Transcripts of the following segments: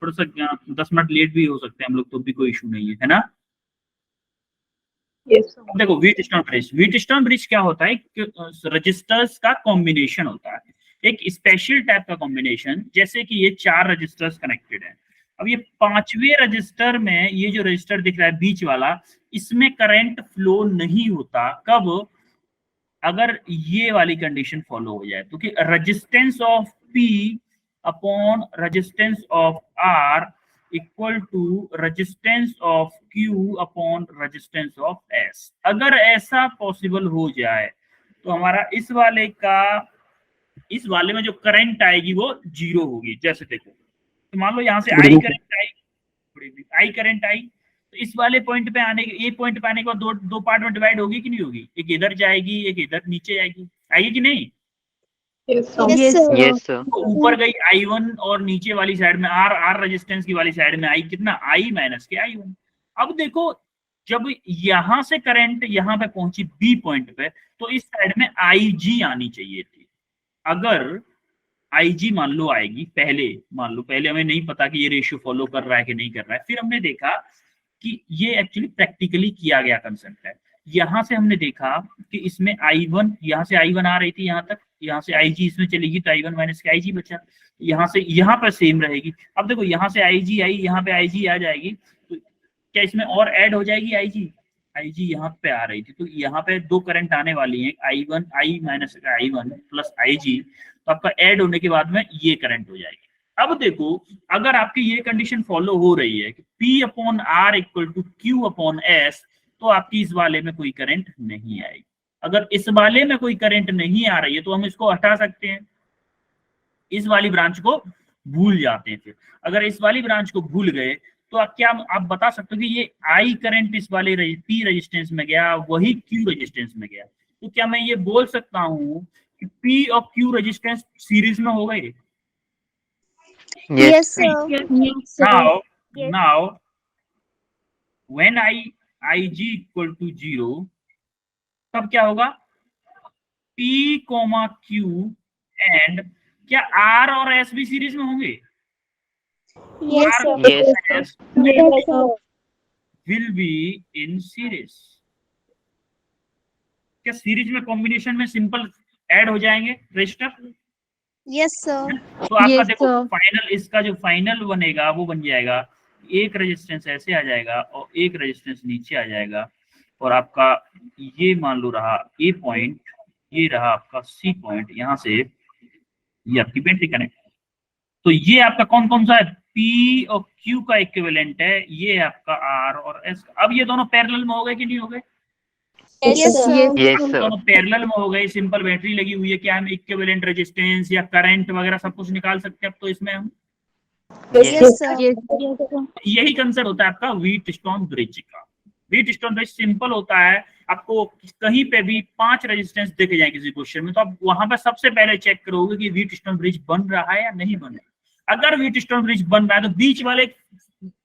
थोड़ा सा 10 minute late भी हो सकते हैं हम लोग, तो भी कोई इशू नहीं है ना। Yes. अब देखो व्हीट स्टोन ब्रिज क्या होता है, रजिस्टर्स का कॉम्बिनेशन होता है, एक स्पेशल टाइप का कॉम्बिनेशन, जैसे कि ये 4 रजिस्टर्स कनेक्टेड है। अब ये 5वें रजिस्टर में ये जो रजिस्टर दिख रहा है बीच वाला, इसमें करंट फ्लो नहीं होता। कब? अगर ये वाली कंडीशन फॉलो हो जाए, तो कि resistance of P upon resistance of R equal to resistance of Q upon resistance of S। अगर ऐसा पॉसिबल हो जाए तो हमारा इस वाले में जो करंट आएगी वो 0 होगी। जैसे देखो, तो मान लो यहाँ से आई करंट आई, तो इस वाले पॉइंट पे आने के, ये पॉइंट पे आने के बाद दो पार्ट में डिवाइड होगी कि नहीं होगी? एक इधर जाएगी, एक इधर नीचे जाएगी, आएगी कि नहीं? Yes. Yes, sir. तो ऊपर गई I1 और नीचे वाली साइड में R रेजिस्टेंस की वाली साइड में आई कितना? I माइनस के I1। अब देखो, जब यहां से करंट यहां पे पहुंची B पॉइंट पे, तो इस साइड में IG आनी चाहिए थी। अगर IG मान लो आएगी, पहले हमें नहीं पता कि ये रेशियो फॉलो कर रहा है कि नहीं कर रहा है, फिर हमने देखा कि ये एक्चुअली प्रैक्टिकली किया गया कंसेप्ट है। यहां से हमने देखा कि इसमें I1, यहाँ से I1 आ रही थी यहाँ तक, यहाँ से IG इसमें चलेगी तो I1 माइनस के IG बचा, यहाँ से यहाँ पर सेम रहेगी। अब देखो, यहाँ से IG आई, यहाँ पे IG आ जाएगी, तो क्या इसमें और ऐड हो जाएगी IG यहाँ पे आ रही थी, तो यहाँ पे 2 करंट आने वाली है, I1 I minus I1 plus IG, तो आपका ऐड होने के बाद में ये करंट हो जाएगी। अब देखो, अगर आपकी ये कंडीशन फॉलो हो रही है कि P upon R equal to Q upon S, तो आपकी इस वाले में कोई करंट नहीं आएगी। अगर इस वाले में कोई करंट नहीं आ रही है तो हम इसको हटा सकते हैं, इस वाली ब्रांच को भूल जाते हैं। फिर अगर इस वाली ब्रांच को भूल गए तो आप बता सकते हो कि ये I करंट इस वाले P रेजिस्टेंस में गया, वही Q रेजिस्टेंस में गया। तो क्या मैं ये बोल सकता हूँ कि P और Q रेजिस्टेंस सीरीज में हो गए? Yes, sir. Now when IG equal to 0, तब क्या होगा? P, Q एंड क्या R और S भी सीरीज में होंगे? Yes, R sir. और S will be in series। क्या सीरीज में कॉम्बिनेशन में सिंपल ऐड हो जाएंगे रजिस्टर? Yes, sir. तो आपका Yes, देखो sir. फाइनल, इसका जो फाइनल बनेगा वो बन जाएगा, एक रेजिस्टेंस ऐसे आ जाएगा और एक रेजिस्टेंस नीचे आ जाएगा, और आपका ये मान लो रहा A पॉइंट, ये रहा आपका C पॉइंट, यहाँ से ये आपकी बैटरी कनेक्ट। तो ये आपका कौन कौन सा है? P और Q का इक्विवेलेंट है, ये आपका R और S का। अब ये दोनों पैरेलल में हो गए कि नहीं हो गए? Yes, sir. Yes, sir. दोनों पैरेलल में हो गए, सिंपल बैटरी लगी हुई है, क्या हम इक्विवेलेंट रेजिस्टेंस या करंट वगैरह सब कुछ निकाल सकते हैं अब तो इसमें हम। Yes, sir. यही कंसेप्ट होता है आपका व्हीटस्टोन ब्रिज का। व्हीटस्टोन ब्रिज सिंपल होता है, आपको कहीं पे भी 5 रेजिस्टेंस दिख जाए किसी क्वेश्चन में, तो आप वहां पर सबसे पहले चेक करोगे कि व्हीटस्टोन ब्रिज बन रहा है या नहीं बन रहा। अगर व्हीटस्टोन ब्रिज बन रहा है तो बीच वाले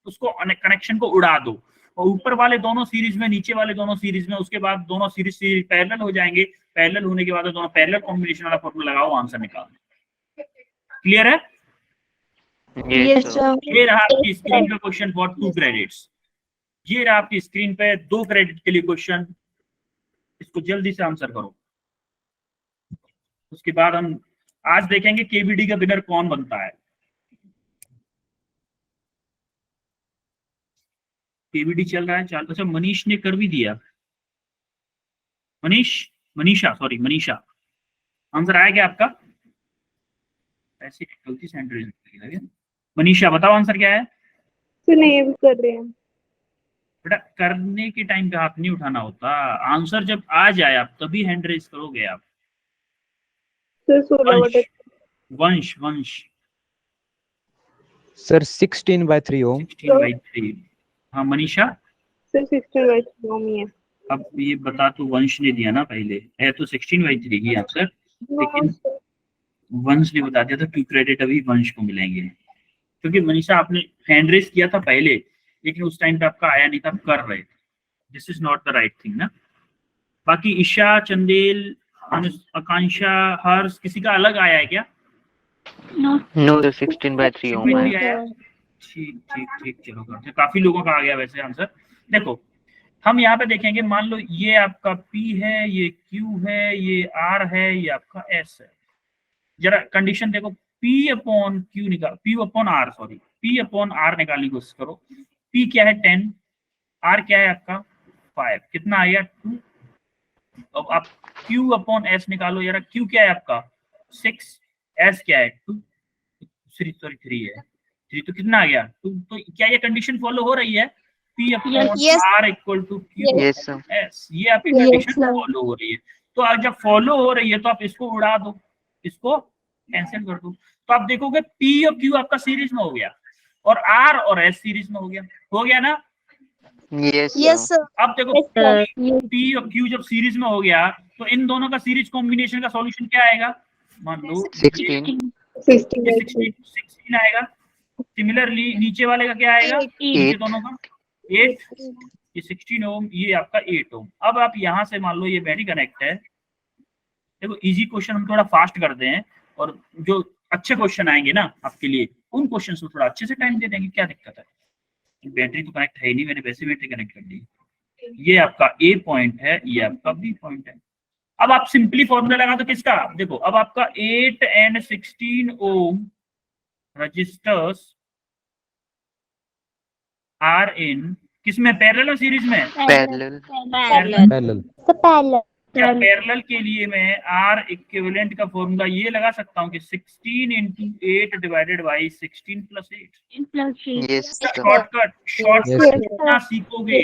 उसको कनेक्शन को उड़ा दो, और ऊपर वाले दोनों सीरीज में, नीचे वाले दोनों सीरीज में, उसके बाद दोनों सीरीज पैरेलल हो जाएंगे। पैरेलल होने के बाद दोनों पैरेलल कॉम्बिनेशन वाला फॉर्मूला लगाओ, आंसर निकालो। क्लियर है? Yes, sir. ये रहा आपकी स्क्रीन पे क्वेश्चन फॉर 2 क्रेडिट्स। ये रहा आपकी स्क्रीन पे 2 क्रेडिट के लिए क्वेश्चन, इसको जल्दी से आंसर करो। उसके बाद हम आज देखेंगे केवीडी का विनर कौन बनता है। केवीडी चल रहा है, अच्छा मनीष ने कर भी दिया, मनीषा आंसर आया क्या आपका? ऐसे गलती से एंट्री लगी। मनीषा बताओ आंसर क्या है? नहीं, अभी कर रहे हैं। बेटा करने के टाइम पे हाथ नहीं उठाना होता, आंसर जब आ जाए आप तभी हैंड रेज करोगे आप। वंश सर 16/3 ओम। 16/3। हाँ मनीषा सर 16/3 ओम ही है। अब ये बता, तो वंश ने दिया ना पहले, है तो 16/3 ही आंसर, लेकिन वंश ने बता दिया था 2 क्रेडिट अभी वंश को मिलेंगे, क्योंकि मनीषा आपने हैंड रेज किया था पहले, लेकिन उस टाइम पे आपका आया नहीं था, आप कर रहे थे। This is not the right thing ना। बाकी ईशा, चंदेल, आकांक्षा, हर्ष, किसी का अलग आया है क्या? No, the 16/3 ohm भी है। आया? ठीक ठीक ठीक, चलो करते हैं। काफी लोगों का आ गया वैसे आंसर। देखो हम यहाँ पे देखेंगे, मान लो ये आपका P है, ये Q है, ये R है, ये आपका S है। जरा कंडीशन देखो, P अपॉन Q निकाल, P upon R sorry, P upon R निकालने की कोशिश करो। P क्या है 10, R क्या है आपका 5, कितना आया 2। अब आप Q अपॉन S निकालो जरा, Q क्या है आपका 6, S क्या है 2, सॉरी 3 है, 3 तो कितना आ गया 2। तो क्या ये कंडीशन फॉलो हो रही है, P upon Yes. R equal to Q Yes, sir. Upon S, ये आपकी कंडीशन फॉलो हो रही है। तो आज जब फॉलो हो रही है तो आप इसको उड़ा दो, इसको कैंसिल कर दो, तो आप देखोगे P और Q आपका सीरीज में हो गया और R और S सीरीज में हो गया ना। Yes, Yes, sir. sir. अब देखो P और Q जब सीरीज में हो गया तो इन दोनों का सीरीज कॉम्बिनेशन का सॉल्यूशन क्या आएगा, मान लो 16. 16 आएगा। सिमिलरली नीचे वाले का क्या आएगा, नीचे 8. दोनों का 8, ये 16 ओम, ये आपका 8 ओम। अब आप यहाँ से मान लो ये बैटरी कनेक्ट है। देखो इजी क्वेश्चन हम थोड़ा फास्ट करते हैं और जो अच्छे क्वेश्चन आएंगे ना आपके लिए, उन क्वेश्चन को थोड़ा अच्छे से टाइम दे देंगे, क्या दिक्कत है। बैटरी तो कनेक्ट है ही नहीं, मैंने वैसे बैटरी कनेक्ट कर दी। ये आपका A पॉइंट है, ये आपका B पॉइंट है। अब आप सिंपली फॉर्मूला लगा दो किसका, देखो अब आपका 8 and 16 ohm resistors are in किसमें, पैरेलल और सीरीज में, Parallel. Parallel. क्या पैरेलल के लिए मैं R इक्विवेलेंट का फॉर्मूला ये लगा सकता हूँ कि 16 into 8 divided by 16 plus 8। Yes, sir. Shortcut जितना सीखोगे,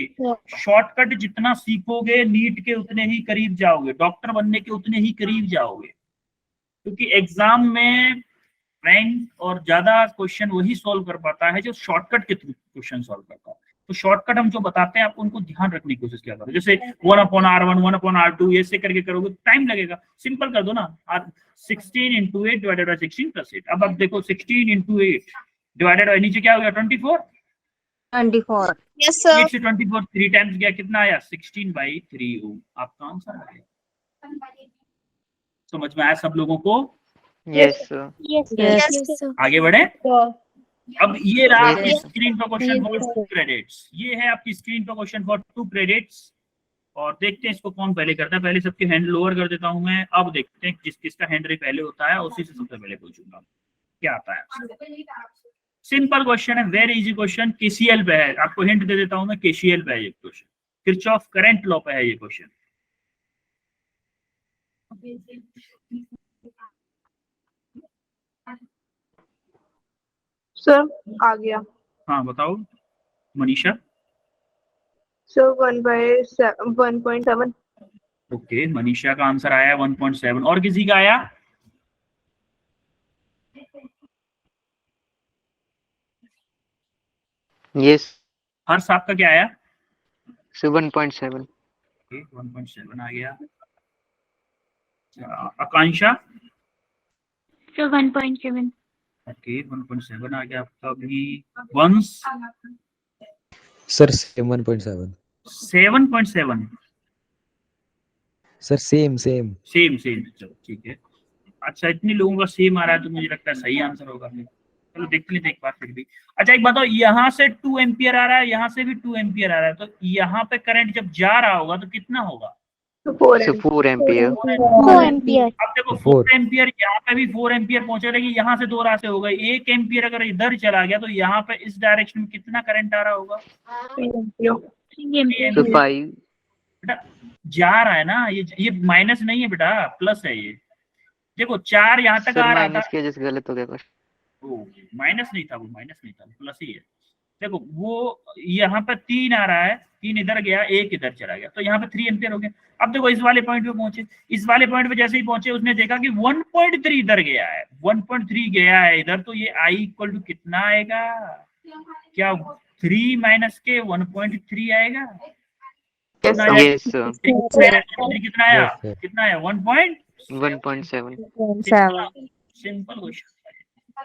शॉर्टकट जितना सीखोगे नीट के उतने ही करीब जाओगे, डॉक्टर बनने के उतने ही करीब जाओगे, क्योंकि एग्जाम में रैंक और ज्यादा क्वेश्चन वही सॉल्व कर पाता है जो शॉर्टकट के थ्रू क्वेश्चन सॉल्व करता है। तो शॉर्टकट हम जो बताते हैं आप उनको ध्यान रखने की कोशिश किया करो, जैसे 1/R1 1/R2 ऐसे करके करोगे टाइम लगेगा, सिंपल कर दो ना, 16 इंटू 8 डिवाइडेड बाई 16 प्लस 8। अब आप देखो 16 इंटू 8 डिवाइडेड बाई नीचे क्या हो गया 24, 24. Yes, sir. 8 से 24 3 टाइम्स गया, कितना आया 16/3 ओम, आपका आंसर आ गया। समझ में आया सब लोगों को, Yes, sir. Yes, sir. आगे बढ़े। अब ये रहा आपकी Yes. स्क्रीन पर क्वेश्चन फॉर 2 क्रेडिट्स, ये है आपकी स्क्रीन पर क्वेश्चन फॉर 2 क्रेडिट्स। और देखते हैं इसको कौन पहले करता है। पहले सबके हैंड लोअर कर देता हूं मैं, अब देखते हैं किस किसका हैंड रेस पहले होता है, उसी से सबसे पहले पूछूंगा क्या आता है। सिंपल क्वेश्चन है, वेरी इजी क्वेश्चन, केसीएल पे है, आपको हिंट दे देता हूं मैं, केसीएल पे है ये क्वेश्चन, किरचॉफ करंट लॉ पे है ये क्वेश्चन। सर आ गया। हाँ बताओ मनीषा। सर 1/1.7। ओके मनीषा का आंसर आया 1.7, और किसी का आया, Yes. हर्ष आपका क्या आया, So 1.7. 1.7 आ गया। आकांक्षा So 1.7. ओके 1.7 आ गया आपका भी। वंश sir same 1.7 7.7, sir same same चलो ठीक है। अच्छा इतने लोगों का सेम आ रहा है तो मुझे लगता है सही आंसर होगा, चलो देख लेते एक बार फिर भी। अच्छा एक बताओ, यहाँ से 2 एम्पियर आ रहा है, यहाँ से भी 2 एम्पियर आ रहा है, तो यहाँ पे करंट जब जा रहा होगा तो कितना होगा, तो 4 So 4 ampere. 4 ampere. अब देखो 4 4 एम्पियर, यहाँ पे भी 4 एम्पियर पहुंचे रहेगी, यहाँ से 2 रास्ते हो गए, 1 एम्पियर अगर इधर चला गया तो यहाँ पे इस डायरेक्शन में कितना करंट आ रहा होगा, 3 ampere. So 5. बेटा जा रहा है ना, ये माइनस नहीं है बेटा, प्लस है ये। देखो 4 यहाँ तक Sir आ रहा था, minus की वजह से गलत हो गया क्वेश्चन. माइनस नहीं था, वो माइनस नहीं था, प्लस ही है। देखो वो यहाँ पे 3 आ रहा है, 3 इधर गया, 1 इधर चला गया, तो यहाँ पे 3 एम्पियर हो गया। अब देखो इस वाले पॉइंट पे पहुंचे, इस वाले पॉइंट पे जैसे ही पहुंचे उसने देखा कि 1.3 इधर गया है, 1.3 गया है इधर, तो ये I इक्वल टू कितना आएगा, क्या 3 माइनस के 1.3 आएगा। Yes, sir. कितना आया, Yes, sir. कितना आया 1.7। 1.7. Simple question,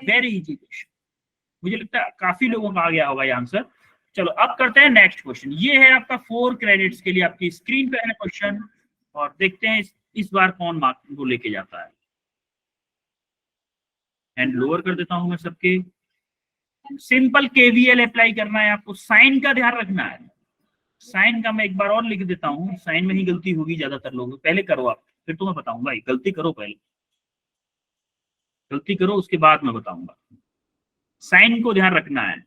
very easy question, मुझे लगता है काफी लोगों का आ गया होगा ये आंसर। चलो अब करते हैं नेक्स्ट क्वेश्चन, ये है आपका 4 क्रेडिट्स के लिए आपकी स्क्रीन पे है क्वेश्चन, और देखते हैं इस बार कौन मार्क को लेके जाता है। हैंड लोअर कर देता हूं मैं सबके। सिंपल केवीएल अप्लाई करना है आपको, साइन का ध्यान रखना है। साइन का मैं एक बार और लिख देता हूँ, साइन में ही गलती होगी ज्यादातर लोगों, पहले करो आप, फिर तो मैं बताऊंगा। गलती करो पहले, गलती करो उसके बाद मैं बताऊंगा। साइन को ध्यान रखना है।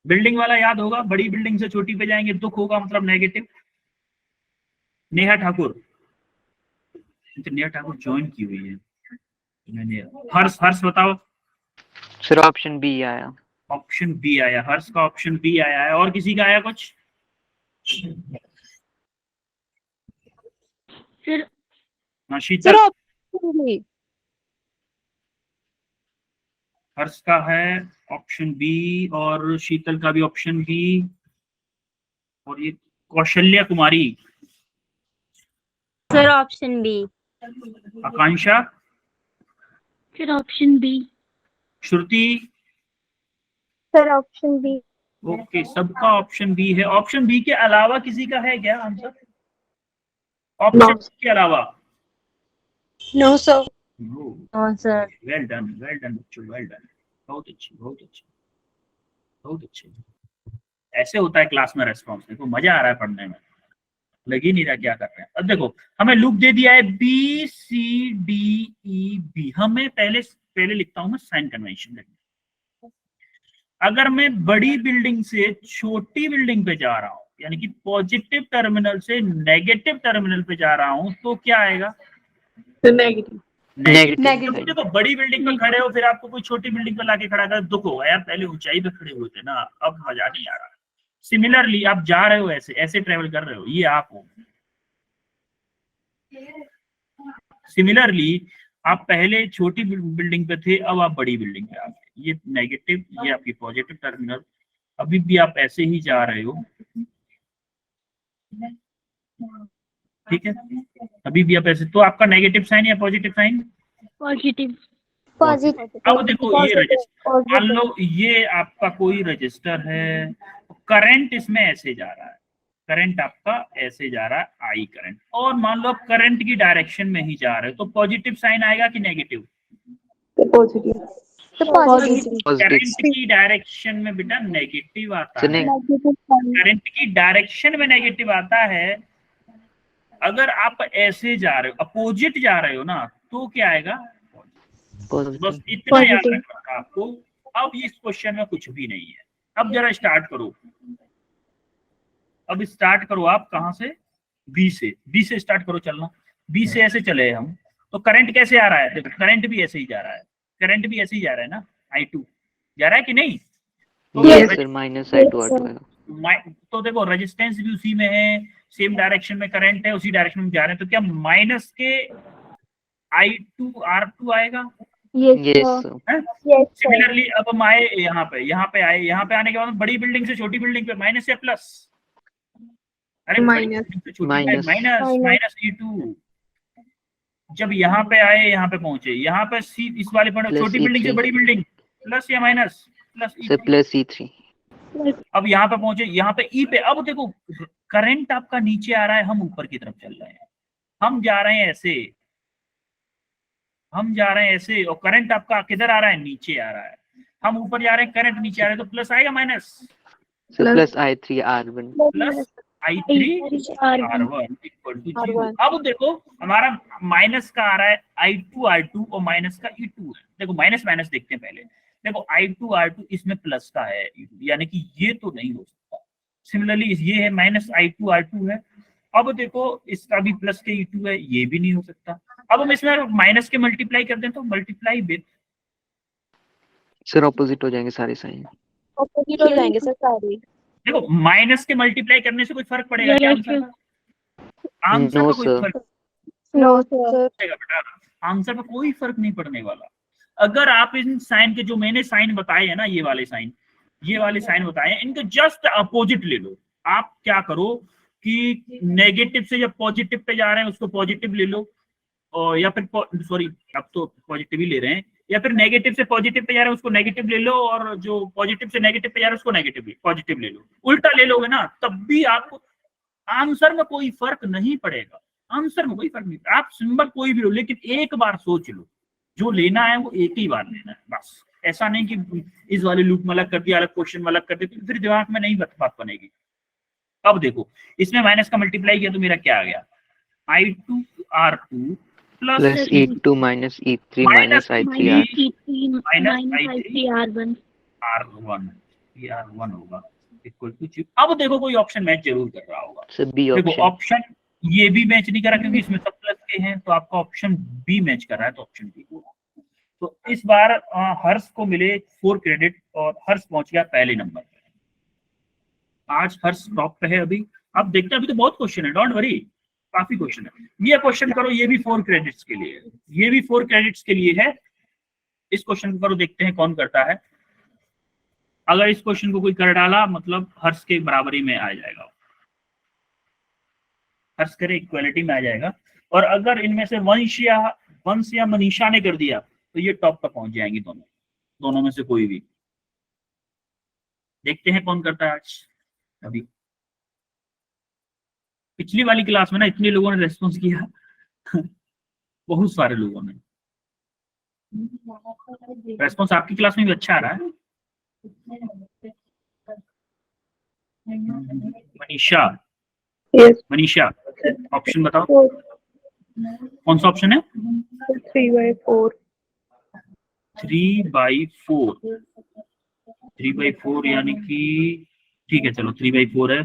बिल्डिंग वाला याद होगा, बड़ी बिल्डिंग से छोटी पे जाएंगे दुख होगा, मतलब नेगेटिव। नेहा ठाकुर, नेहा ठाकुर ज्वाइन की हुई है मैंने। हर्ष, हर्ष बताओ। सर ऑप्शन बी आया। ऑप्शन बी आया, हर्ष का ऑप्शन बी आया है। और किसी का आया कुछ? सर हाँ शीतल, हर्ष का है ऑप्शन बी और शीतल का भी ऑप्शन बी। और ये Kaushalya Kumari, sir option B. Akanksha, sir option B. Shruti, sir option B. Okay, सबका ऑप्शन बी है। ऑप्शन बी के अलावा किसी का है क्या आंसर? ऑप्शन के अलावा? No sir. No sir. Well done, well done बच्चों, वेल डन, बहुत अच्छी, बहुत अच्छी, बहुत अच्छी। ऐसे होता है क्लास में रेस्पॉन्स। देखो मजा आ रहा है पढ़ने में, लग ही नहीं रहा क्या कर रहे हैं। अब देखो हमें लूप दे दिया है B C D E B. हमें पहले लिखता हूं मैं साइन कन्वेंशन। अगर मैं बड़ी बिल्डिंग से छोटी बिल्डिंग पे जा रहा हूं, यानी कि पॉजिटिव टर्मिनल से नेगेटिव टर्मिनल पे जा रहा हूं, तो क्या आएगा? नेगेटिव। नेगेटिव। देखो बड़ी बिल्डिंग पे खड़े हो, फिर आपको कोई छोटी बिल्डिंग पे लाके खड़ा कर, दुख होगा यार, पहले ऊंचाई पे खड़े हुए थे ना, अब मजा नहीं आ रहा। सिमिलरली आप जा रहे हो, ऐसे ट्रेवल कर रहे हो, ये आप हो। सिमिलरली आप पहले छोटी बिल्डिंग पे थे, अब आप बड़ी बिल्डिंग पे आ गए। ये नेगेटिव, ये आपकी पॉजिटिव टर्मिनल। अभी भी आप ऐसे ही जा रहे हो, ठीक है? अभी भी आप ऐसे, तो आपका नेगेटिव साइन या पॉजिटिव साइन? पॉजिटिव। पॉजिटिव। अब देखो ये रजिस्टर, मान लो ये आपका कोई रजिस्टर है, करंट इसमें ऐसे जा रहा है, करंट आपका ऐसे जा रहा है, आई करंट, और मान लो आप करंट की डायरेक्शन में ही जा रहे हो, तो पॉजिटिव साइन आएगा कि नेगेटिव? पॉजिटिव। करंट की डायरेक्शन में बेटा नेगेटिव आता है, करंट की डायरेक्शन में नेगेटिव आता है। अगर आप ऐसे जा रहे हो, अपोजिट जा रहे हो ना, तो क्या आएगा? बस इतना याद रखना आपको। अब इस क्वेश्चन में कुछ भी नहीं है। अब जरा स्टार्ट करो, अब स्टार्ट करो आप कहां से? बी से, बी से स्टार्ट करो चलना। बी से ऐसे चले हम, तो करंट कैसे आ रहा है? देखो करंट भी ऐसे ही जा रहा है, करंट भी ऐसे ही जा रहा है ना, I2 जा रहा है कि नहीं? Sir minus I2 R2। तो देखो रेजिस्टेंस भी उसी में है, सेम डायरेक्शन में करंट है, उसी डायरेक्शन में जा रहे हैं, तो क्या माइनस के I2 R2 आएगा? Yes sir. सिमिलरली अब हम आए यहाँ पे आए, यहाँ पे आने के बाद बड़ी बिल्डिंग से छोटी बिल्डिंग पे माइनस या प्लस? अरे माइनस माइनस E2। जब यहाँ पे आए, यहाँ पे पहुंचे, यहाँ पे सी इस वाले पर छोटी बिल्डिंग से बड़ी बिल्डिंग, प्लस या माइनस? Plus E3। अब यहाँ पे पहुंचे, यहाँ पे ई पे। अब देखो करंट आपका नीचे आ रहा है, हम ऊपर की तरफ चल रहे हैं, हम जा रहे हैं ऐसे, हम जा रहे हैं ऐसे, और करंट आपका किधर आ रहा है? नीचे आ रहा है। हम ऊपर जा रहे हैं, करंट नीचे आ रहा है, तो प्लस आएगा minus? Plus I3 R1 plus I3 R1 equal to 0। अब देखो हमारा माइनस का आ रहा है I2 R2 और माइनस का E2 है। देखो माइनस माइनस देखते हैं पहले। देखो I2 R2 इसमें प्लस का है, यानी कि ये तो नहीं हो सकता। सिमिलरली ये है माइनस I2 R2 है। अब देखो इसका भी प्लस के E2 है, ये भी नहीं हो सकता। अब हम इसमें माइनस के मल्टीप्लाई कर दें, तो मल्टीप्लाई विद, सर ऑपोजिट हो जाएंगे सारे साइन। ऑपोजिट हो जाएंगे सर सारे। देखो माइनस के मल्टीप्लाई करने से कोई फर्क पड़ेगा क्या आंसर का? आंसर पे कोई फर्क? No sir. बेटा आंसर पे कोई फर्क नहीं पड़ने वाला। अगर आप इन साइन के, जो मैंने साइन बताए हैं ना, ये वाले साइन बताए हैं, इनके जस्ट अपोजिट ले लो। आप क्या करो कि नेगेटिव से जब पॉजिटिव पे जा रहे हैं उसको पॉजिटिव ले लो, और या फिर सॉरी अब तो पॉजिटिव ही ले रहे हैं, या फिर नेगेटिव से पॉजिटिव पे जा रहे हैं उसको नेगेटिव ले लो, और जो पॉजिटिव से नेगेटिव पे जा रहे हैं उसको नेगेटिव पॉजिटिव ले लो। उल्टा ले लोगे ना, तब भी आपको आंसर में कोई फर्क नहीं पड़ेगा। आंसर में कोई फर्क नहीं, आप सिंबल कोई भी लो, लेकिन एक बार सोच लो, जो लेना है वो एक ही बार लेना है बस। ऐसा नहीं कि इस वाले लूप में अलग कर दिया, अलग क्वेश्चन में अलग कर दिया, तो फिर दिमाग में नहीं बात बनेगी। अब देखो इसमें माइनस का मल्टीप्लाई किया तो मेरा क्या आ गया, I2 R2 plus plus E2 minus E3 minus I3 R I3 R1 R1, ये R1 होगा इक्वल टू। अब देखो कोई ऑप्शन मैच जरूर कर रहा होगा। सर बी देखो ऑप्शन। ऑप्शन ये भी मैच नहीं करा क्योंकि इसमें सब प्लस के हैं, तो आपका ऑप्शन बी मैच कर रहा है, तो ऑप्शन बी होगा। तो इस बार हर्ष को मिले 4 क्रेडिट और हर्ष पहुंच गया पहले नंबर पे। आज हर्ष टॉप पे है अभी। अब देखते हैं, अभी तो बहुत क्वेश्चन है, डोंट वरी, काफी क्वेश्चन है। ये क्वेश्चन करो, ये भी 4 क्रेडिट्स के लिए है, ये भी 4 क्रेडिट्स के लिए है। इस क्वेश्चन को करो, देखते हैं कौन करता है। अगर इस क्वेश्चन को कोई कर डाला मतलब हर्ष के बराबरी में आ जाएगा, हर्ष करे इक्वालिटी में आ जाएगा। और अगर इनमें से वंश या मनीषा ने कर दिया तो ये टॉप पर पहुंच जाएंगी दोनों में से कोई भी। देखते हैं कौन करता है आज। अभी पिछली वाली क्लास में ना इतने लोगों ने रेस्पॉन्स किया बहुत सारे लोगों ने रेस्पॉन्स। आपकी क्लास में भी अच्छा आ रहा है। मनीषा, Yes. मनीषा ऑप्शन बताओ, 4. कौन सा ऑप्शन है? 3/4. 3/4, 3/4 यानी कि ठीक है, चलो 3/4 है।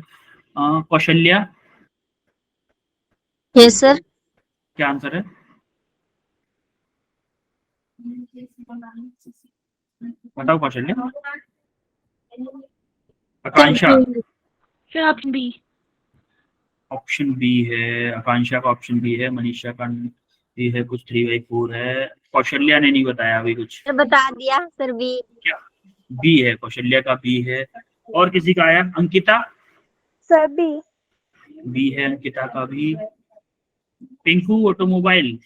Kaushalya, yes sir. क्या आंसर है? बताओ कौशल्या। आकांक्षा, फिर ऑप्शन बी। ऑप्शन बी है। आकांक्षा का ऑप्शन बी है। मनीषा का ये है कुछ 3/4 है। कौशल्या ने नहीं बताया अभी कुछ। सर बता दिया सर बी। क्या बी है? कौशल्या का बी है। और किसी का आया? Ankita Sir, B. बी है, अंकिता का भी। Pinku automobile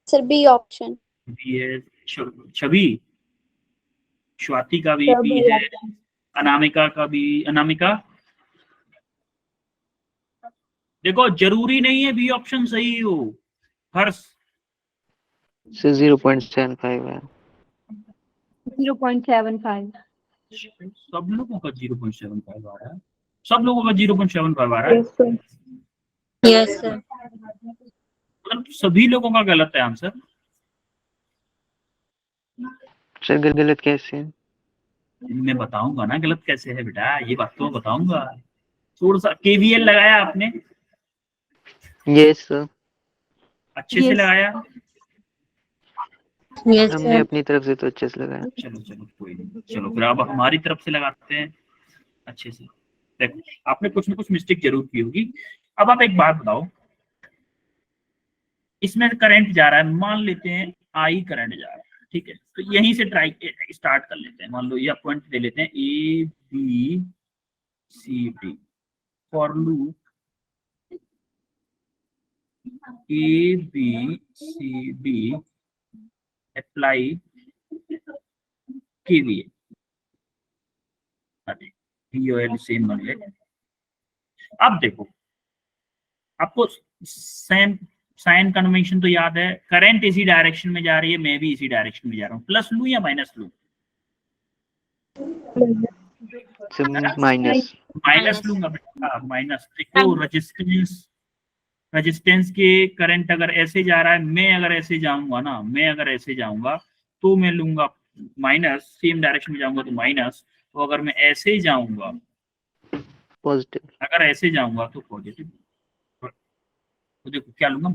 Sir, B option. B है। छवि, स्वाति का भी Sir, बी B है। option. अनामिका का भी। अनामिका, देखो जरूरी नहीं है बी ऑप्शन सही हो। हर्ष, सर 0.75 है। 0.75. सब लोगों का 0.75 आ रहा है। सब लोगों का 0.75 आ रहा है। Yes, sir. Yes sir. मतलब सभी लोगों का गलत है आंसर। सर गलत कैसे है? मैं बताऊंगा ना गलत कैसे है बेटा, ये बात तो मैं बताऊंगा। थोड़ा सा केवीएल लगाया आपने? Yes sir. अच्छे से लगाया? यस हमने सर। अपनी तरफ से तो अच्छे से लगाया। चलो चलो कोई नहीं, चलो फिर अब हमारी तरफ से लगाते हैं अच्छे से। देखो आपने कुछ ना कुछ मिस्टेक जरूर की होगी। अब आप एक बात बताओ, इसमें करंट जा रहा है, मान लेते हैं आई करंट जा रहा है, ठीक है? तो यहीं से ट्राई स्टार्ट कर लेते हैं। मान लो ये पॉइंट दे लेते हैं A B C D. For loop A B C D apply KVL, VOL same बन गए। अब देखो आपको सेम साइन कन्वेंशन तो याद है, करंट इसी डायरेक्शन में जा रही है, मैं भी इसी डायरेक्शन में जा रहा हूँ। प्लस लूं या माइनस लूं? Sir minus. माइनस लूंगा बेटा, माइनस। देखो रेजिस्टेंस के करंट अगर ऐसे जा रहा है, मैं अगर ऐसे जाऊंगा ना, मैं अगर ऐसे जाऊंगा तो मैं लूंगा माइनस, सेम डायरेक्शन में जाऊंगा तो माइनस। तो अगर मैं ऐसे जाऊंगा, पॉजिटिव। अगर ऐसे जाऊंगा तो पॉजिटिव। तो देखो क्या लूंगा,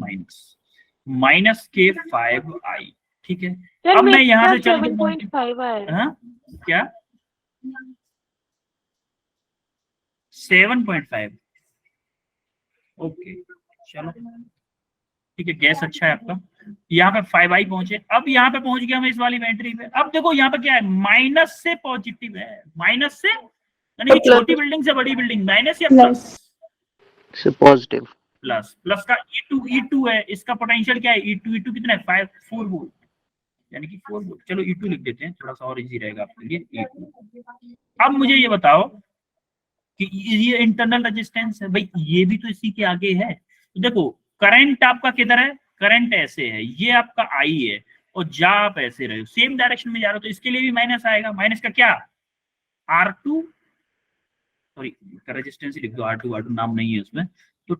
माइनस के 5i, ठीक है? अब मैं यहाँ से चल के 7.5 आया। हाँ क्या 7.5? ओके चलो ठीक है, गैस अच्छा है आपका। यहाँ पे 5i पहुंचे। अब यहाँ पे पहुंच गया मैं इस वाली बैटरी पे। अब देखो यहाँ पे क्या है, माइनस से पॉजिटिव है, माइनस से यानी कि छोटी बिल्डिंग से बड़ी बिल्डिंग, माइनस या plus? Sir positive. Plus. Plus का E2 है, इसका पोटेंशियल क्या है? E2 कितना है? 4 वोल्ट, यानी कि 4 वोल्ट। चलो E2 लिख देते हैं, थोड़ा सा और इजी रहेगा आपके लिए। E2। अब मुझे ये बताओ कि ये इंटरनल रेजिस्टेंस है भाई, ये भी तो इसी के आगे है। तो देखो करंट आपका किधर है? करंट ऐसे है, ये आपका I है और जा आप ऐसे रहे हो, सेम डायरेक्शन में जा रहे हो, तो इसके लिए भी माइनस आएगा। माइनस का क्या, R2, सॉरी रेजिस्टेंस लिख दो, R2 नाम नहीं है उसमें, तो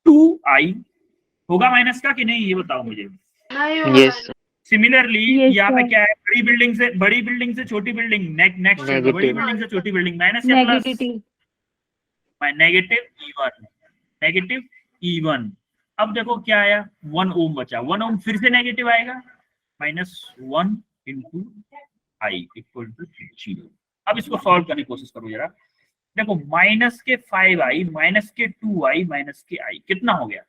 2i होगा माइनस का कि नहीं, ये बताओ मुझे। यस सिमिलरली Yes, यहाँ पे sir. क्या है, बड़ी बिल्डिंग से छोटी बिल्डिंग, नेक्स्ट बड़ी Negative. बिल्डिंग से छोटी बिल्डिंग, माइनस या प्लस, Negative. Negative E1। अब देखो क्या आया, 1 ओम बचा, 1 ओम फिर से नेगेटिव आएगा, -1 इंटू आई इक्वल टू 0। अब इसको सॉल्व करने की कोशिश करो जरा। देखो माइनस के 5i माइनस के 2i माइनस के i कितना हो गया,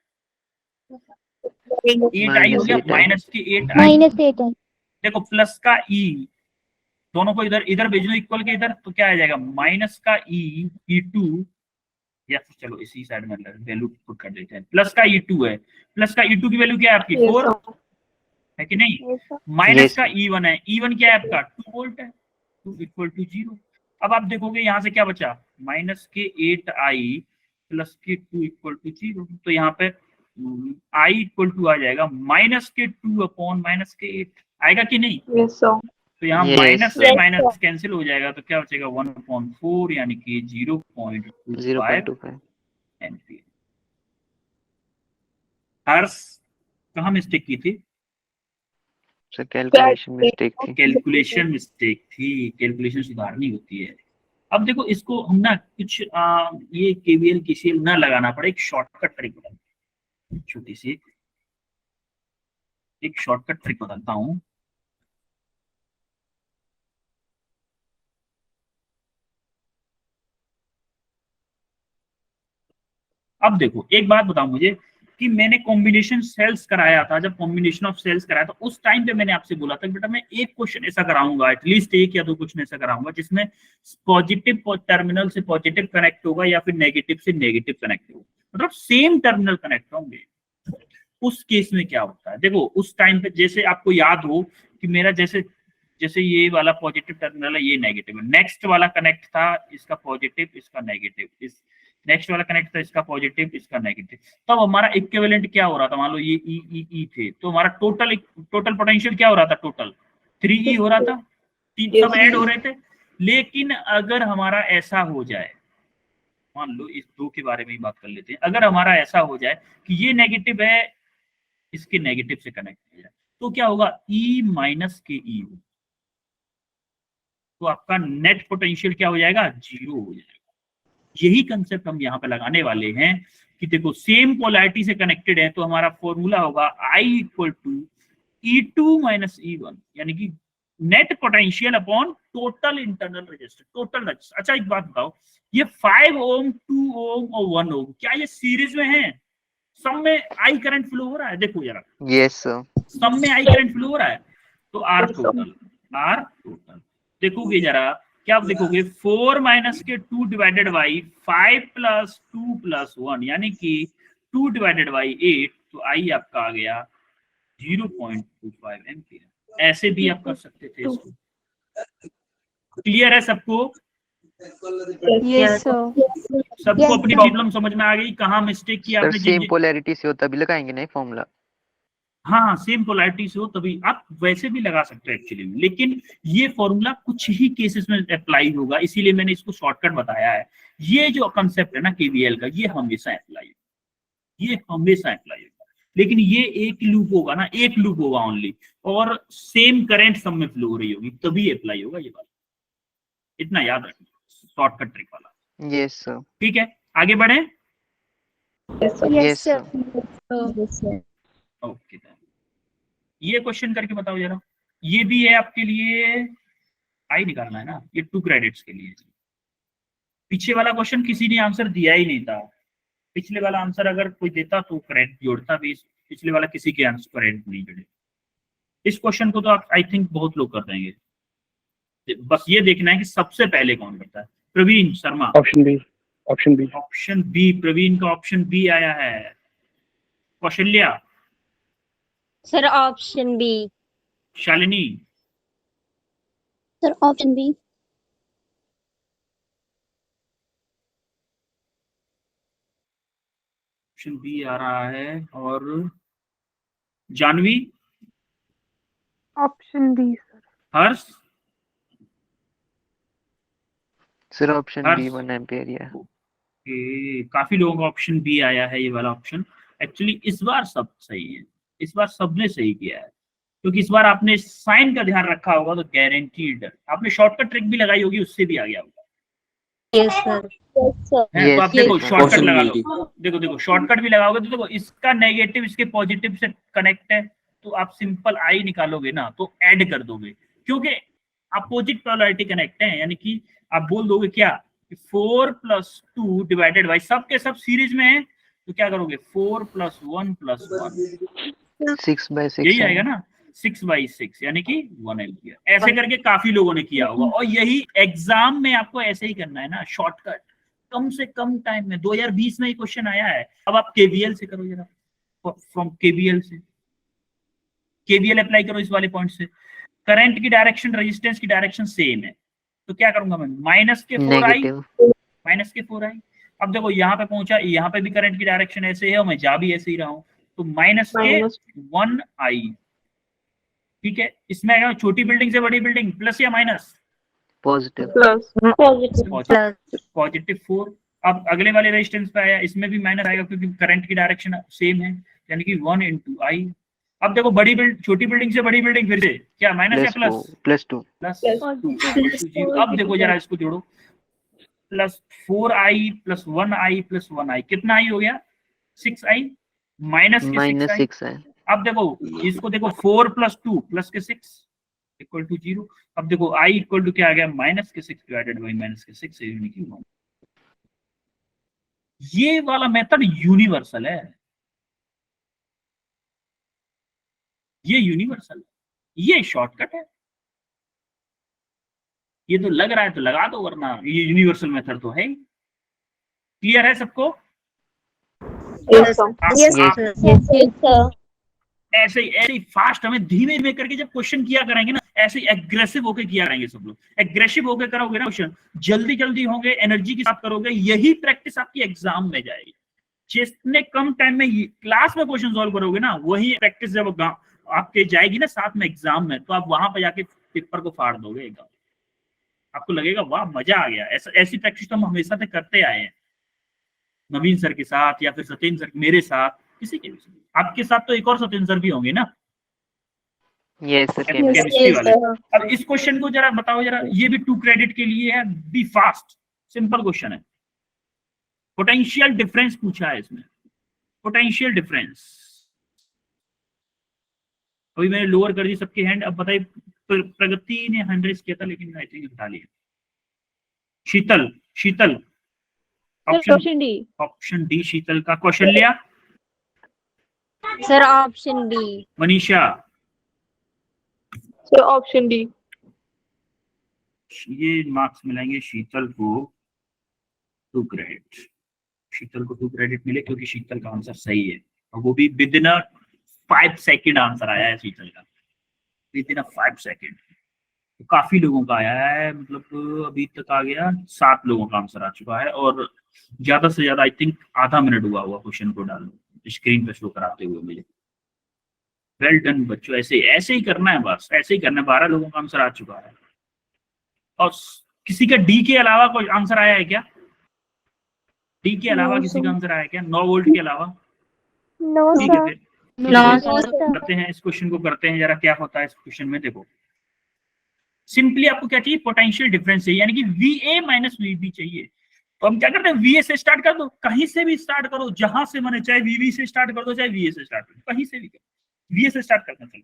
8i हो गया, -8i. माइनस के 8i, -8. देखो प्लस का e, दोनों को इधर इधर भेज दो इक्वल के इधर, तो क्या आ जाएगा, माइनस का e2, या फिर चलो इसी साइड में वैल्यू पुट कर देते हैं, प्लस का e2 है, प्लस का e2 की वैल्यू क्या है आपकी, 4 है कि नहीं, Yes, sir. Minus Yes. का E1 है, E1 क्या है आपका 2 वोल्ट है, 2 इक्वल टू 0। अब आप देखोगे यहाँ से क्या बचा, माइनस के 8i प्लस के 2 इक्वल टू 0, तो यहाँ पे i इक्वल टू आ जाएगा माइनस के 2 अपॉन माइनस के 8, आएगा कि नहीं, Yes, sir. तो यहाँ Yes, माइनस से sir. माइनस कैंसिल हो जाएगा, तो क्या बचेगा 1/4 यानी कि 0.25 0.25. एम्पियर। हर्ष कहाँ मिस्टेक की थी, सर कैलकुलेशन मिस्टेक थी. कैलकुलेशन मिस्टेक थी, कैलकुलेशन सुधारनी होती है। अब देखो इसको हम ना कुछ ये केवीएल केसीएल ना लगाना पड़े, एक शॉर्टकट ट्रिक बताता, छोटी सी एक शॉर्टकट ट्रिक बताता हूँ। अब देखो एक बात बताओ मुझे कि मैंने कॉम्बिनेशन सेल्स कराया था, जब कॉम्बिनेशन ऑफ सेल्स कराया था उस टाइम पे मैंने आपसे बोला था कि बेटा मैं एक क्वेश्चन ऐसा कराऊंगा, एटलीस्ट 1 या 2 क्वेश्चन ऐसा कराऊंगा जिसमें पॉजिटिव टर्मिनल से पॉजिटिव कनेक्ट होगा या फिर नेगेटिव से नेगेटिव कनेक्ट होगा, मतलब सेम टर्मिनल कनेक्ट होंगे। उस केस में क्या होता है, देखो उस टाइम पे जैसे आपको याद हो कि मेरा जैसे जैसे ये वाला पॉजिटिव टर्मिनल है, ये नेगेटिव है, नेक्स्ट वाला कनेक्ट था इसका पॉजिटिव इसका नेगेटिव, इस नेक्स्ट वाला कनेक्ट था इसका पॉजिटिव इसका नेगेटिव, तब हमारा इक्विवेलेंट क्या हो रहा था, मान लो ये ई थे, तो हमारा टोटल पोटेंशियल क्या हो रहा था, टोटल 3E हो रहा था, तीन सब ऐड हो रहे थे। लेकिन अगर हमारा ऐसा हो जाए, मान लो इस 2 के बारे में ही बात कर लेते हैं, अगर हमारा ऐसा हो जाए कि ये नेगेटिव है इसके नेगेटिव से कनेक्ट हो जाए, तो क्या होगा, E माइनस के ई, तो आपका नेट पोटेंशियल क्या हो जाएगा, 0 हो जाएगा। यही कंसेप्ट हम यहाँ पे लगाने वाले हैं कि देखो सेम पोलैरिटी से कनेक्टेड है, तो हमारा फॉर्मूला होगा I equal to E2 minus E1, यानी कि net potential upon total internal resistance, total resistance. अच्छा एक बात बताओ, ये 5 ओम 2 ओम और 1 ओम क्या ये सीरीज में है, सब में आई करंट फ्लो हो रहा है, देखो जरा Yes, sir. सब में आई करंट फ्लो हो रहा है, तो आर टोटल देखोगे जरा, क्या आप देखोगे 4 माइनस के 2 डिवाइडेड बाई 5 प्लस 2 प्लस 1 यानी कि 2 डिवाइडेड बाई 8, तो आई आपका आ गया 0.25 एम्पियर। ऐसे भी आप कर सकते थे इसको। क्लियर है सबको, Yes, sir. सबको Yes, अपनी sir. प्रॉब्लम समझ में आ गई, कहाँ मिस्टेक किया सर आपने, सेम पोलैरिटी से हो तभी लगाएंगे नहीं फॉर्मूला. हाँ सेम पोलैरिटी से हो तभी, आप वैसे भी लगा सकते हो एक्चुअली में, लेकिन ये फॉर्मूला कुछ ही केसेस में अप्लाई होगा, इसीलिए मैंने इसको शॉर्टकट बताया है। ये जो कंसेप्ट है ना केवीएल का, ये हमेशा अप्लाई होगा, ये हमेशा अप्लाई होगा, लेकिन ये एक लूप होगा ना, एक लूप होगा ओनली, और सेम करंट सब में फ्लो हो रही होगी, तभी अप्लाई होगा ये वाला, इतना याद रखना, शॉर्टकट ट्रिक वाला। Yes, sir. ठीक है आगे बढ़े। Yes, sir. Yes, sir. Okay ये क्वेश्चन करके बताओ जरा, ये भी है आपके लिए, आई निकालना है ना, ये 2 क्रेडिट्स के लिए। पीछे वाला क्वेश्चन किसी ने आंसर दिया ही नहीं था, पिछले वाला आंसर अगर कोई देता तो क्रेडिट जोड़ता भी, पिछले वाला किसी के आंसर क्रेडिट नहीं जोड़े। इस क्वेश्चन को तो आप आई थिंक बहुत लोग कर देंगे, बस ये देखना है कि सबसे पहले कौन करता है। Praveen Sharma, option B. Option B, Praveen का ऑप्शन बी आया है। Kaushalya, sir option B. Shalini, Sir, option B. Option B आ रहा है, और Janvi, Option B, sir. Harsh sir option Harsh B 1 ampere या काफी लोगों का ऑप्शन बी आया है, ये वाला ऑप्शन। एक्चुअली इस बार सब सही है, इस बार सबने सही किया है, क्योंकि इस बार आपने साइन का ध्यान रखा होगा तो गारंटीड आपने शॉर्टकट ट्रिक भी लगाई होगी, उससे भी आ गया होगा। Yes, sir. Yes, sir. है तो Yes, आप देखो yes, शॉर्टकट option लगा B. लो, देखो शॉर्टकट भी लगाओगे तो देखो इसका नेगेटिव इसके पॉजिटिव से कनेक्ट है, तो आप सिंपल आई निकालोगे ना तो ऐड कर दोगे, क्योंकि अपोजिट पोलैरिटी कनेक्ट है, यानी कि आप बोल दोगे क्या 4 + 2 डिवाइडेड बाई सब के सब सीरीज में है, तो क्या करोगे 4 + 1 + 1 6/6 यही आएगा ना 6/6 यानी कि 1 एम्पियर। ऐसे करके काफी लोगों ने किया होगा, और यही एग्जाम में आपको ऐसे ही करना है ना, शॉर्टकट कम से कम टाइम में। 2020 में ये क्वेश्चन आया है। अब आप केवीएल से करो जरा, फ्रॉम केवीएल से केवीएल अप्लाई करो इस वाले पॉइंट से। करंट की डायरेक्शन रेजिस्टेंस की डायरेक्शन सेम है, तो क्या करूंगा मैं -4i। अब देखो यहाँ पे पहुंचा, यहाँ पे भी करंट की डायरेक्शन ऐसे है और मैं जा भी ऐसे ही रहा हूँ, तो -1i। ठीक है, इसमें आएगा छोटी बिल्डिंग से बड़ी बिल्डिंग, प्लस या माइनस? Positive positive 4। अब अगले वाले रेजिस्टेंस पे आया, इसमें भी माइनस आएगा क्योंकि करंट की डायरेक्शन सेम है, यानी कि 1 × i। अब देखो छोटी बिल्डिंग से बड़ी बिल्डिंग, फिर से क्या माइनस या प्लस? +2 +2। अब देखो जरा इसको जोड़ो, +4i + 1i + 1i कितना i हो गया? 6i माइनस के 6i। है। अब देखो इसको देखो 4 + 2 + के 6 = 0। अब देखो i = क्या आ गया? -6 डिवाइडेड बाई -6 यानी कि 1। ये वाला मेथड यूनिवर्सल है, ये यूनिवर्सल है, ये शॉर्टकट है। ये तो लग रहा है तो लगा दो, वरना ये यूनिवर्सल मेथड तो है। क्लियर है सबको? Yes, sir. ऐसे ही फास्ट हमें धीमे धीमे करके जब क्वेश्चन किया करेंगे ना, ऐसे ही एग्रेसिव होके किया करेंगे सब लोग। एग्रेसिव होके करोगे ना क्वेश्चन, जल्दी जल्दी होंगे, एनर्जी के साथ करोगे, यही प्रैक्टिस आपकी एग्जाम में जाएगी। जितने कम टाइम में क्लास में क्वेश्चन सॉल्व करोगे ना, वही प्रैक्टिस जब आपके जाएगी ना साथ में एग्जाम में, तो आप वहां पर जाके पेपर को फाड़ दोगे एकदम। आपको लगेगा वाह मजा आ गया। ऐसी प्रैक्टिस तो हम हमेशा से करते आए हैं, नवीन सर के साथ या फिर सत्येंद्र सर मेरे साथ, किसी के भी साथ। आपके साथ तो एक और सत्येंद्र सर भी होंगे ना, यस सर केमिस्ट्री वाले। अब इस क्वेश्चन को जरा बताओ जरा, ये भी 2 क्रेडिट के लिए है, बी फास्ट, सिंपल क्वेश्चन है। पोटेंशियल डिफरेंस पूछा है इसमें, पोटेंशियल डिफरेंस। अभी मैंने लोअर कर दी सबके हैंड। अब बताइए, प्रगति ने 100 किया था लेकिन आई थिंक हटा लिया। शीतल ऑप्शन डी शीतल का क्वेश्चन लिया। Sir, option D. Manisha Sir, option D. ये मार्क्स मिलेंगे शीतल को 2 क्रेडिट। शीतल को 2 क्रेडिट मिले क्योंकि शीतल का आंसर सही है, और वो भी विद इन 5 सेकेंड आंसर आया है शीतल का, विद इन 5 सेकेंड। तो काफी लोगों का आया है, मतलब अभी तक आ गया 7 लोगों का आंसर आ चुका है, और ज्यादा से ज्यादा आई थिंक आधा मिनट हुआ क्वेश्चन को डालो स्क्रीन पे शो कराते हुए मुझे। वेल डन बच्चों, ऐसे ही करना है, बस ऐसे ही करना है। 12 लोगों का आंसर आ चुका है। और किसी का डी के अलावा कोई आंसर आया है क्या? डी के अलावा किसी का आंसर आया क्या? 9 वोल्ट के अलावा? No, ठीक है, sir. फिर करते हैं इस क्वेश्चन को, करते हैं जरा क्या होता है इस क्वेश्चन में। देखो सिंपली आपको क्या चाहिए? पोटेंशियल डिफरेंस चाहिए, यानी कि VA माइनस VB चाहिए। तो हम क्या करते हैं, VA से स्टार्ट कर दो, कहीं से भी स्टार्ट करो, जहां से मैंने, चाहे VB से स्टार्ट कर दो चाहे VA से स्टार्ट कर दो, कहीं से भी करो। VA से स्टार्ट करना चाहिए।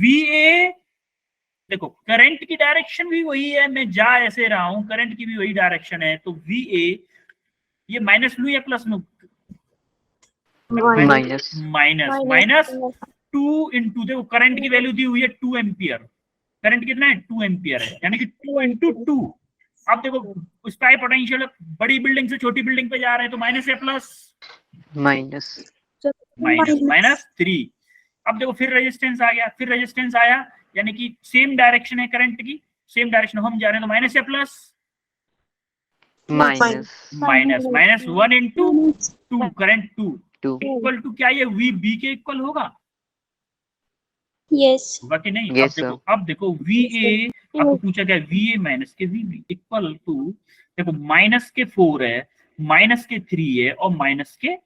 VA देखो करंट की डायरेक्शन भी वही है, मैं जा ऐसे रहा हूं, करंट की भी वही डायरेक्शन है, तो VA ये माइनस लू या प्लस लू? माइनस 2 × देखो करंट की वैल्यू दी हुई है 2 एम्पियर। करंट कितना है? 2 एम्पियर है, यानी कि 2 × 2। अब देखो उसका है पोटेंशियल, बड़ी बिल्डिंग से छोटी बिल्डिंग पे जा रहे हैं, तो माइनस या प्लस? -3। अब देखो फिर रेजिस्टेंस आ गया, फिर रेजिस्टेंस आया, यानी कि सेम डायरेक्शन है करंट की, सेम डायरेक्शन हम जा रहे हैं, तो माइनस या plus? Minus. -1 × 2 current 2 equal to क्या? ये VB के इक्वल होगा। Yes. होगा कि नहीं? Yes, अब देखो VA आपको पूछा गया VA माइनस के VB इक्वल टू, देखो माइनस के 4 है, माइनस के 3 है और माइनस के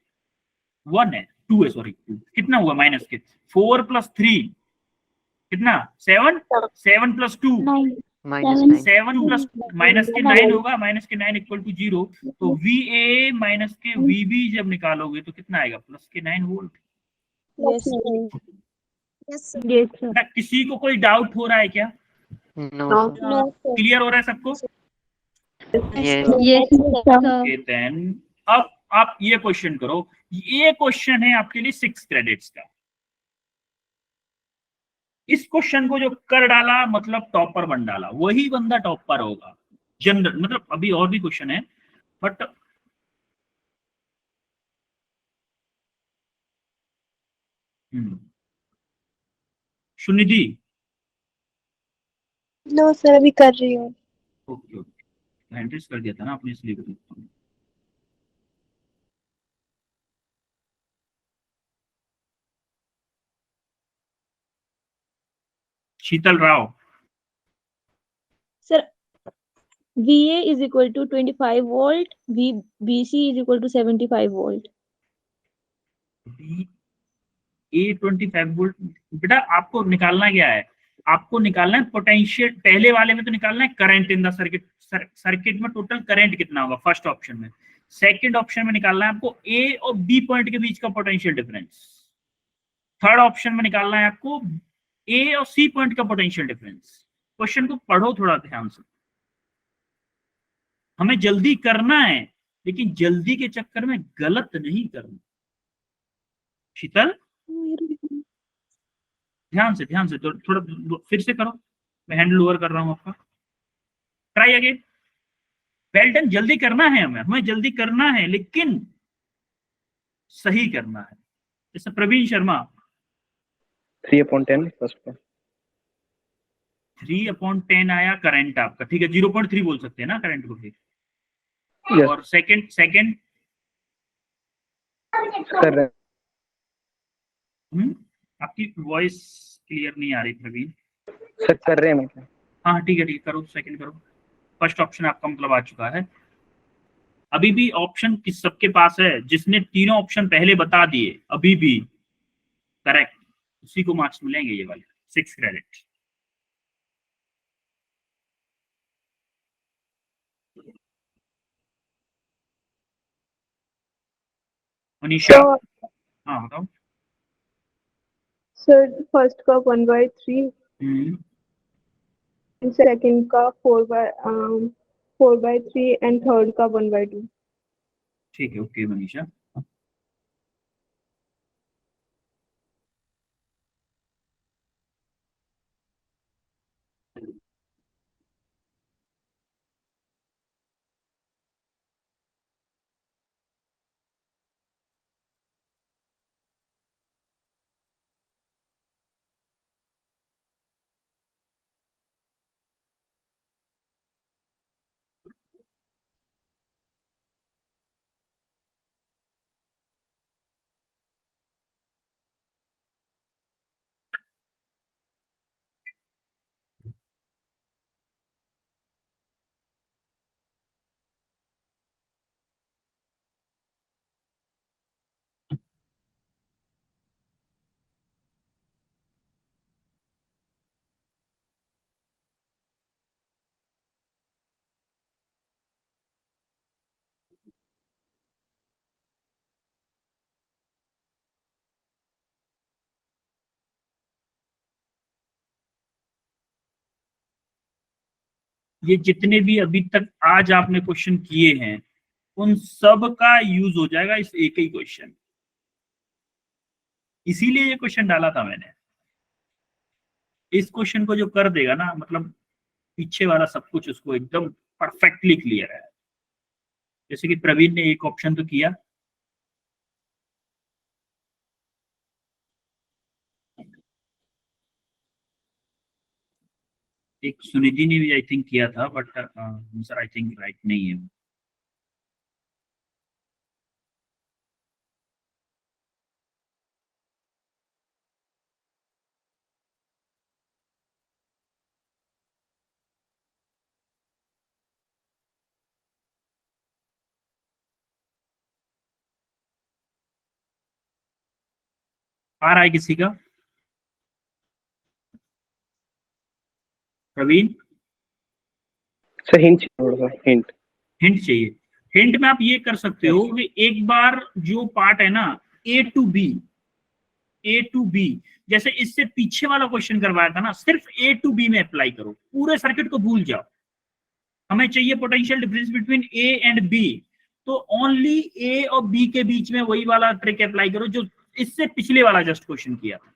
1 है, 2 है, सॉरी 2। कितना हुआ माइनस के 4 प्लस 3 कितना 7, 7 प्लस 2 9 -9. 7 प्लस माइनस के 9 होगा, माइनस के 9 इक्वल टू 0। तो VA माइनस के VB जब निकालोगे तो कितना आएगा? प्लस के 9 volt. Yes. Yes. Yes, sir. ना किसी को कोई डाउट हो रहा है क्या? No, No. sir. No. Sir. Clear हो रहा है सबको? Yes. Yes. Sir. Okay then अब आप ये क्वेश्चन करो, ये क्वेश्चन है आपके लिए 6 क्रेडिट्स का। इस क्वेश्चन को जो कर डाला मतलब टॉपर बन डाला, वही बंदा टॉपर होगा जनरल। मतलब अभी और भी क्वेश्चन है बट सुनिधि, नो सर, अभी कर रही हूँ। ओके ओके एंट्रीज कर दिया था ना आपने इसलिए कर दिया। शीतल Rao, Sir, VA is equal to 25 volt, VBC is equal to 75 volt. A25 volt. बेटा आपको निकालना क्या है? आपको निकालना है पोटेंशियल। पहले वाले में तो निकालना है current in the circuit, circuit में टोटल करंट कितना होगा फर्स्ट ऑप्शन में। सेकंड ऑप्शन में निकालना है आपको ए और बी पॉइंट के बीच का पोटेंशियल डिफरेंस। थर्ड ऑप्शन में निकालना है आपको ए और सी पॉइंट का पोटेंशियल डिफरेंस। क्वेश्चन को पढ़ो थोड़ा ध्यान से, हमें जल्दी करना है लेकिन जल्दी के चक्कर में गलत नहीं करना। शीतल ध्यान से थोड़ा फिर से करो, मैं हैंड ओवर कर रहा हूं आपका। Try again. Well done. जल्दी करना है, हमें जल्दी करना है लेकिन सही करना है। जैसे प्रवीण शर्मा 3/10 फर्स्ट पे। 3/10 आया करंट आपका, ठीक है 0.3 बोल सकते हैं ना करंट को फिर। Yes. और सेकंड कर रहे हैं। आपकी वॉइस क्लियर नहीं आ रही प्रवीण। सर कर रहे हैं मतलब। हाँ ठीक है करो, सेकंड करो। फर्स्ट ऑप्शन आपका मतलब आ चुका है। अभी भी ऑप्शन किस सबके पास है? जिसने तीनों ऑप्शन पहले बता दिए अभी भी करेक्ट, उसी को मार्क्स मिलेंगे ये वाले 6 क्रेडिट। मनीषा, तो हाँ बताओ। सर फर्स्ट का 1/3, सेकंड का 4/3 एंड थर्ड का 1/2। ठीक है ओके मनीषा। ये जितने भी अभी तक आज आपने क्वेश्चन किए हैं उन सब का यूज हो जाएगा इस एक ही क्वेश्चन, इसीलिए ये क्वेश्चन डाला था मैंने। इस क्वेश्चन को जो कर देगा ना मतलब पीछे वाला सब कुछ उसको एकदम परफेक्टली क्लियर है। जैसे कि प्रवीण ने एक ऑप्शन तो किया, एक सुनिधि ने भी आई थिंक किया था but sir I think right नहीं है। आ रहा है किसी का? प्रवीण, सर हिंट थोड़ा सा हिंट। हिंट चाहिए? हिंट में आप ये कर सकते हो कि एक बार जो पार्ट है ना ए टू बी, जैसे इससे पीछे वाला क्वेश्चन करवाया था ना, सिर्फ ए टू बी में अप्लाई करो, पूरे सर्किट को भूल जाओ। हमें चाहिए potential difference between A and B, तो ओनली ए और बी के बीच में वही वाला ट्रिक अप्लाई करो जो इससे पिछले वाला जस्ट क्वेश्चन किया था।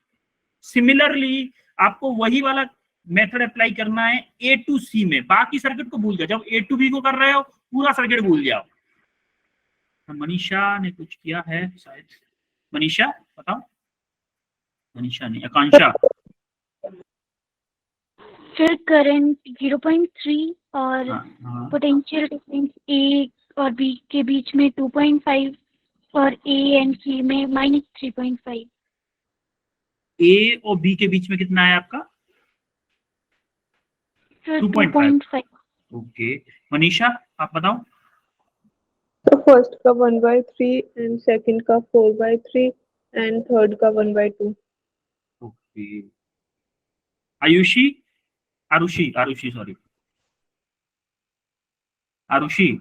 सिमिलरली आपको वही वाला मेथड अप्लाई करना है ए टू सी में, बाकी सर्किट को भूल जाओ। जब ए टू बी को कर रहे हो पूरा सर्किट भूल जाओ। मनीषा ने कुछ किया है शायद। मनीषा बताओ। मनीषा नहीं, आकांक्षा। फिर करंट 0.3 और हाँ, पोटेंशियल डिफरेंस ए और बी के बीच में 2.5 और ए एंड सी में -3.5। ए और बी के बीच में कितना है आपका? फिर 2.5। 2.5। ओके, मनीषा आप बताओ। तो फर्स्ट का 1/3 एंड सेकंड का 4/3 एंड थर्ड का 1/2। ओके, आरुषि सॉरी, आरुषि,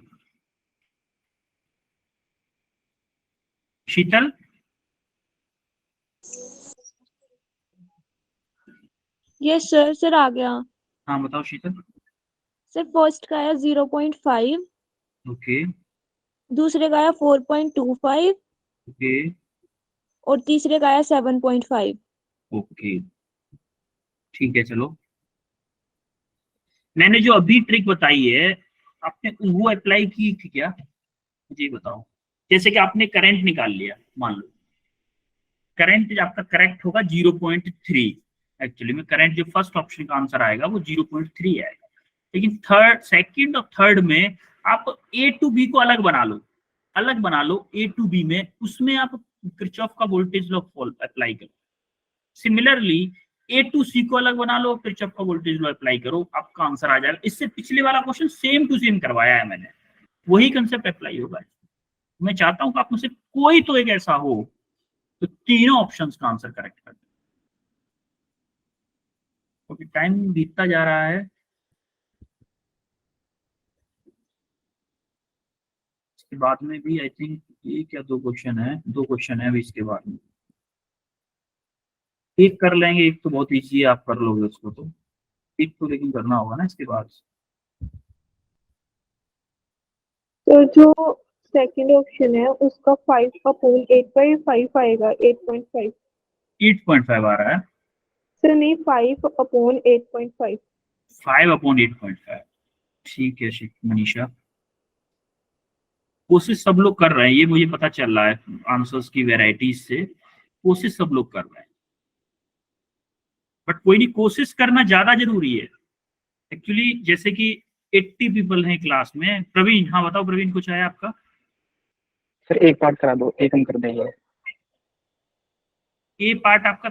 शीतल। यस सर, सर आ गया। हाँ बताओ शीतल। सर फर्स्ट का आया 0.5, ओके दूसरे का आया 4.25 ओके और तीसरे का आया 7.5। ओके, ठीक है। चलो, मैंने जो अभी ट्रिक बताई है आपने वो अप्लाई की थी क्या, मुझे ये बताओ। जैसे कि आपने करंट निकाल लिया, मान लो करंट आपका करेक्ट होगा 0.3। एक्चुअली में करंट जो फर्स्ट ऑप्शन का आंसर आएगा वो 0.3 आएगा, लेकिन सेकंड और थर्ड में आप ए टू बी को अलग बना लो ए टू बी में, उसमें आप किरचॉफ का वोल्टेज लॉ अप्लाई करो। सिमिलरली ए टू सी को अलग बना लो, किरचॉफ का वोल्टेज लॉ अप्लाई करो, आपका आंसर आ जाएगा। इससे पिछले वाला क्वेश्चन सेम टू सेम करवाया है मैंने, वही कंसेप्ट अप्लाई होगा। मैं चाहता हूं कि आप में से कोई तो एक ऐसा हो तो तीनों ऑप्शंस का आंसर करेक्ट कर दे। क्योंकि टाइम बीतता जा रहा है। इसके बाद में भी आई थिंक एक या दो क्वेश्चन है अभी इसके बाद में। एक कर लेंगे, एक तो बहुत ईजी है, आप कर लोगे उसको, तो एक तो लेकिन करना होगा ना इसके बाद। तो जो सेकंड ऑप्शन है उसका 5/8/5 आएगा, 8.5। 8.5 आ रहा है। सर नहीं, 5/8.5। 5/8.5। ठीक है मनीषा, कोशिश सब लोग कर रहे हैं, ये मुझे पता चल रहा है आंसर्स की वेराइटीज से, कोशिश सब लोग कर रहे हैं। बट कोई नहीं, कोशिश करना ज्यादा जरूरी है एक्चुअली। जैसे कि 80 पीपल हैं क्लास में। प्रवीण, हाँ बताओ प्रवीण, कुछ आया आपका? सर एक पार्ट करा दो, एक हम कर देंगे। ए पार्ट आपका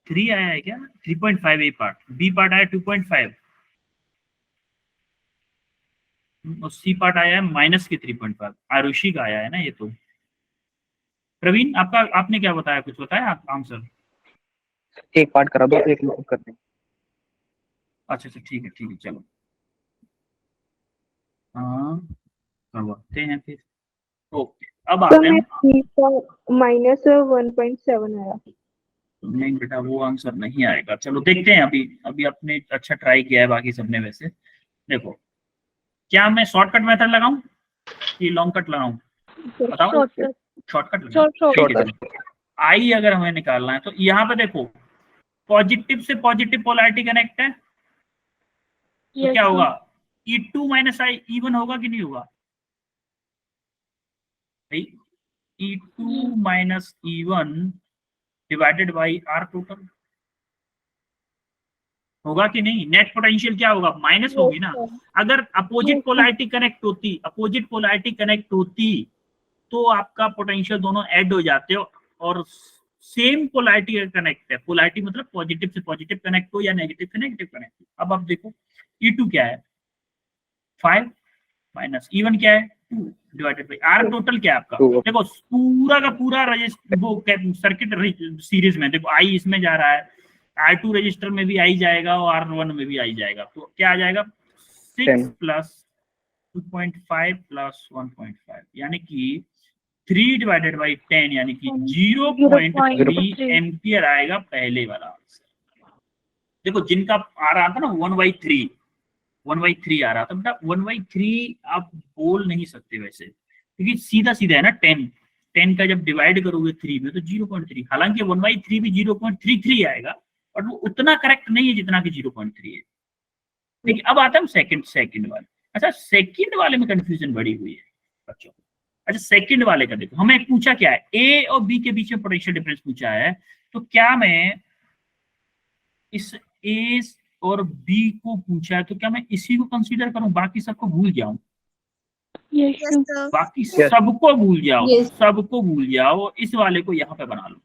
3 आया है क्या? 3.5 ए पार्ट, बी पार्ट आया 2.5 और सी पार्ट आया है माइनस के 3.5। आरुषि का आया है ना ये तो। प्रवीण आपने क्या बताया, कुछ बताया आंसर? एक पार्ट करा दो, एक हम कर देंगे। अच्छा ठीक है चलो, हाँ करवाते हैं फिर। ओके, अब तो आते मैं हैं। 3 का -1.7 आया। नहीं बेटा, वो आंसर नहीं आएगा। चलो देखते हैं, अभी आपने अच्छा ट्राई किया है, बाकी सबने वैसे। देखो, क्या मैं शॉर्टकट मेथड लगाऊं कि लॉन्ग कट लगाऊं, बताओ। शॉर्टकट। शॉर्टकट लगाऊं, ठीक है। चलो, आई अगर हमें निकालना है तो यहाँ पे देखो, पॉजिटिव से पॉजिटिव पोलैरिटी कनेक्ट है, तो क्या होगा? E2 - I इवन होगा कि नहीं होगा? E2 - E1 divided by R total, होगा कि नहीं? नेट पोटेंशियल क्या होगा? माइनस होगी ना। अगर अपोजिट पोलैरिटी कनेक्ट होती तो आपका पोटेंशियल दोनों ऐड हो जाते हो, और सेम पोलैरिटी कनेक्ट है। पोलैरिटी मतलब पॉजिटिव से पॉजिटिव कनेक्ट हो या नेगेटिव से नेगेटिव कनेक्ट हो। अब आप देखो E2 क्या है? 5 माइनस E1 क्या है? 2। डिवाइडेड बाई आर टोटल क्या है आपका, 2 देखो पूरा का पूरा वो सर्किट सीरीज में, देखो आई इसमें जा रहा है, R2 रजिस्टर में भी आई जाएगा और R1 में भी आई जाएगा, तो क्या आ जाएगा 6 10 प्लस 2.5 प्लस 1.5 यानी कि 3 डिवाइडेड बाई 10 यानी कि 0.3 0.3 एम्पियर आएगा पहले वाला आंसर। देखो जिनका आ रहा था ना 1/3 आ रहा था बेटा, 1/3 आप बोल नहीं सकते वैसे, क्योंकि सीधा सीधा है ना 10 का जब डिवाइड करोगे 3 में तो 0.3, हालांकि 1/3 भी 0.33 आएगा, और वो उतना करेक्ट नहीं है जितना कि 0.3 है। देखिए अब आता है सेकंड वाले। अच्छा सेकंड वाले में कंफ्यूजन बड़ी हुई है बच्चों। अच्छा सेकंड वाले का देखो, हमें पूछा क्या है, ए और बी के बीच में पोटेंशियल डिफरेंस पूछा है, तो क्या मैं इस ए और बी को पूछा है तो क्या मैं इसी को कंसीडर करूं, बाकी सबको भूल जाऊं, बाकी सबको भूल जाओ, सबको भूल जाओ, इस वाले को यहाँ पे बना लो।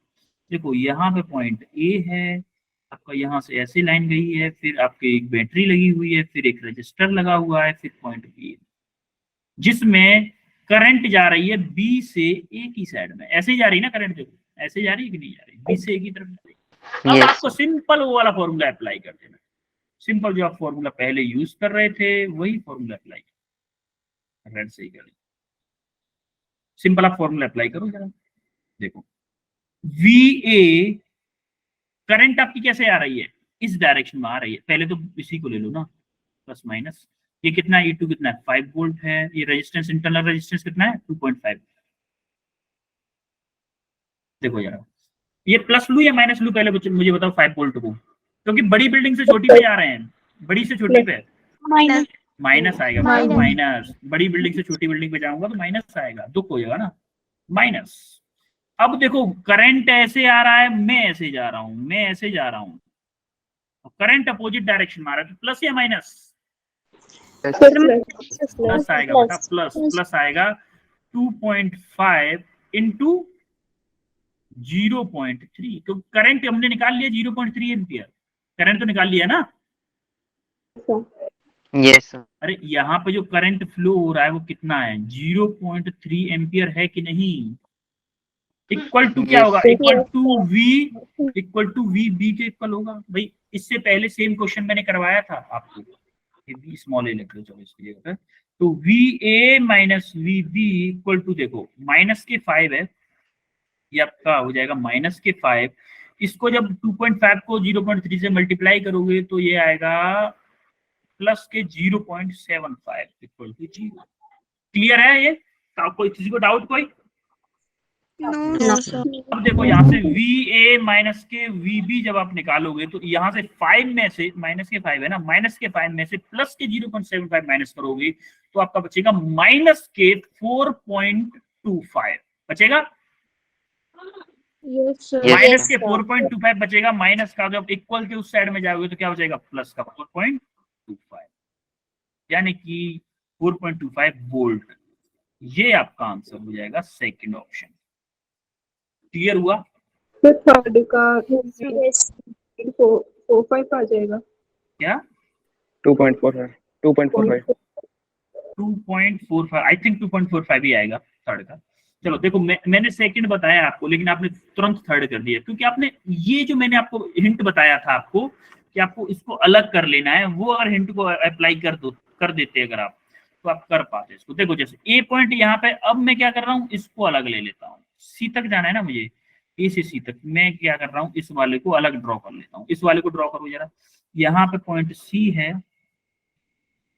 देखो यहाँ पे पॉइंट ए है आपका, यहाँ से ऐसी लाइन गई है, फिर आपके एक बैटरी लगी हुई है, फिर एक रजिस्टर लगा हुआ है, फिर पॉइंट बी है जिसमें करंट जा रही है बी से ए की साइड में, ऐसे ही जा रही है ना करंट, देखो ऐसे जा रही है कि नहीं जा रही, बी से ए की तरफ जा रही है। अब आपको सिंपल वो वाला फॉर्मूला अप्लाई कर देना, सिंपल जो आप फॉर्मूला पहले यूज कर रहे थे वही फॉर्मूला अप्लाई कर, रेड से ही करें, सिंपल आप फॉर्मूला अप्लाई करो जरा। देखो VA करंट आपकी कैसे आ रही है, इस डायरेक्शन में आ रही है, पहले तो इसी को ले लो ना, प्लस माइनस, ये कितना है E2 कितना है 5 वोल्ट है, ये रेजिस्टेंस इंटरनल रेजिस्टेंस कितना है 2.5। देखो यार ये प्लस लू या माइनस लू, पहले मुझे बताओ 5 वोल्ट को, क्योंकि बड़ी बिल्डिंग से छोटी पे जा रहे हैं, बड़ी से छोटी पे माइनस माइनस आएगा, माइनस, बड़ी बिल्डिंग से छोटी बिल्डिंग पे जाऊंगा तो माइनस आएगा, दुख हो जाएगा ना, माइनस। अब देखो करंट ऐसे आ रहा है, मैं ऐसे जा रहा हूं, मैं ऐसे जा रहा हूं, करंट अपोजिट डायरेक्शन में आ रहा है, तो प्लस या माइनस, प्लस आएगा बेटा, प्लस आएगा 2.5 इंटू 0.3, तो करंट हमने निकाल लिया 0.3 एम्पियर, करंट तो निकाल लिया ना। Yes sir. अरे यहाँ पे जो करंट फ्लो हो रहा है वो कितना है, 0.3 एम्पियर है कि नहीं, इक्वल टू क्या होगा, इक्वल टू वी बी के इक्वल होगा भाई। इससे पहले सेम क्वेश्चन मैंने करवाया था आपको, बी स्मॉल ए लिख लो चलो इसकी जगह, तो V A minus V B equal to, देखो माइनस के 5 है, ये आपका हो जाएगा माइनस के 5, इसको जब 2.5 को 0.3 से मल्टीप्लाई करोगे तो ये आएगा प्लस के 0.75 इक्वल टू 0। क्लियर है ये, कोई किसी को डाउट कोई? अब देखो यहाँ से VA माइनस के VB जब आप निकालोगे तो यहाँ से 5 में से, माइनस के 5 है ना, माइनस के 5 में से प्लस के 0.75 माइनस करोगे तो आपका बचेगा माइनस के 4.25 बचेगा, माइनस के 4.25 बचेगा, माइनस का जब इक्वल के उस साइड में जाओगे तो क्या हो जाएगा प्लस का 4.25, यानी कि 4.25 वोल्ट। ये आपका आंसर हो जाएगा सेकंड ऑप्शन। क्लियर हुआ? तो थर्ड का 4.5 आ जाएगा क्या? 2.45 आई थिंक 2.45 ही आएगा थर्ड का। चलो देखो मैंने सेकंड बताया आपको, लेकिन आपने तुरंत थर्ड कर दिया, क्योंकि आपने ये जो मैंने आपको हिंट बताया था आपको कि आपको इसको अलग कर लेना है, वो अगर हिंट को अप्लाई कर देते अगर आप, तो आप कर पाते इसको। देखो जैसे ए पॉइंट यहाँ पे, अब मैं क्या कर रहा हूँ, इसको अलग ले लेता हूँ, सी तक जाना है ना मुझे, ए से सी तक, मैं क्या कर रहा हूँ, इस वाले को अलग ड्रॉ कर लेता हूँ, इस वाले को ड्रॉ करो जरा। यहाँ पे पॉइंट सी है,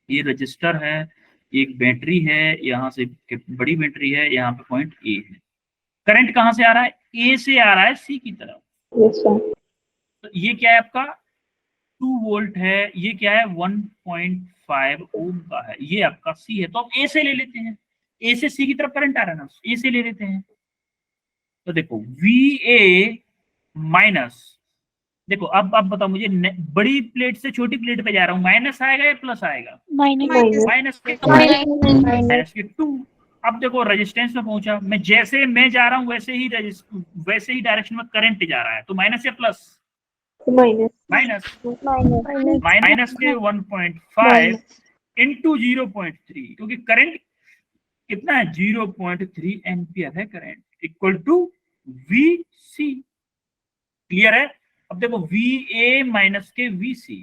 ये रजिस्टर है, एक बैटरी है, यहाँ से बड़ी बैटरी है, यहाँ पे पॉइंट ए है। करंट कहाँ से आ रहा है, ए से आ रहा है सी की तरफ, तो ये क्या है आपका 2 वोल्ट है, ये क्या है 1.5 ओम का है, ये आपका सी है, तो अब ए से ले लेते हैं, ए से सी की तरफ करंट आ रहा है ना, ए से ले लेते हैं। तो देखो VA माइनस, देखो अब बताओ मुझे, बड़ी प्लेट से छोटी प्लेट पे जा रहा हूँ, माइनस आएगा या प्लस आएगा, माइनस के 2। अब देखो रेजिस्टेंस में पहुंचा, मैं जैसे मैं जा रहा हूँ वैसे ही डायरेक्शन में करंट जा रहा है, तो माइनस या प्लस, माइनस के 1.5 इंटू 0.3, क्योंकि करंट कितना है 0.3 एम्पियर है current, equal to VC। Clear है? अब देखो VA माइनस के VC,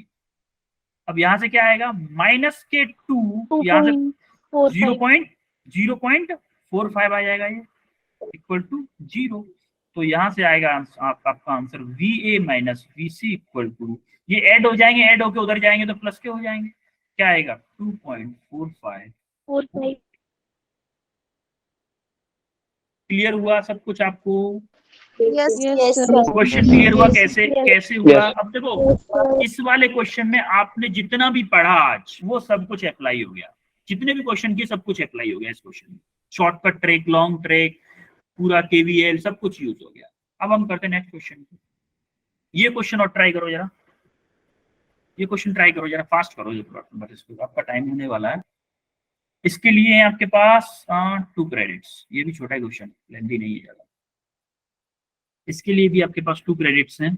अब यहां से क्या आएगा माइनस के 2, यहां से 0.45 आ जाएगा ये, इक्वल टू 0। तो यहां से आएगा आपका answer VA minus VC equal to, ये ऐड हो जाएंगे, ऐड होके उधर जाएंगे तो प्लस के हो जाएंगे, क्या आएगा 2.45। 45। क्लियर हुआ सब कुछ आपको? Yes, sir. क्वेश्चन क्लियर हुआ? कैसे कैसे हुआ? Yes. अब देखो इस वाले क्वेश्चन में आपने जितना भी पढ़ा आज वो सब कुछ अप्लाई हो गया, जितने भी क्वेश्चन किए सब कुछ अप्लाई हो गया इस क्वेश्चन में। शॉर्टकट ट्रैक, लॉन्ग ट्रैक, पूरा KVL सब कुछ यूज हो गया। अब हम करते हैं नेक्स्ट क्वेश्चन। ये क्वेश्चन और ट्राई करो जरा, ये क्वेश्चन ट्राई करो जरा, फास्ट करो बट इसको, आपका टाइम होने वाला है। इसके लिए आपके पास 2 क्रेडिट्स, ये भी छोटा क्वेश्चन, लेंथी नहीं है ज्यादा। इसके लिए भी आपके पास 2 क्रेडिट्स हैं।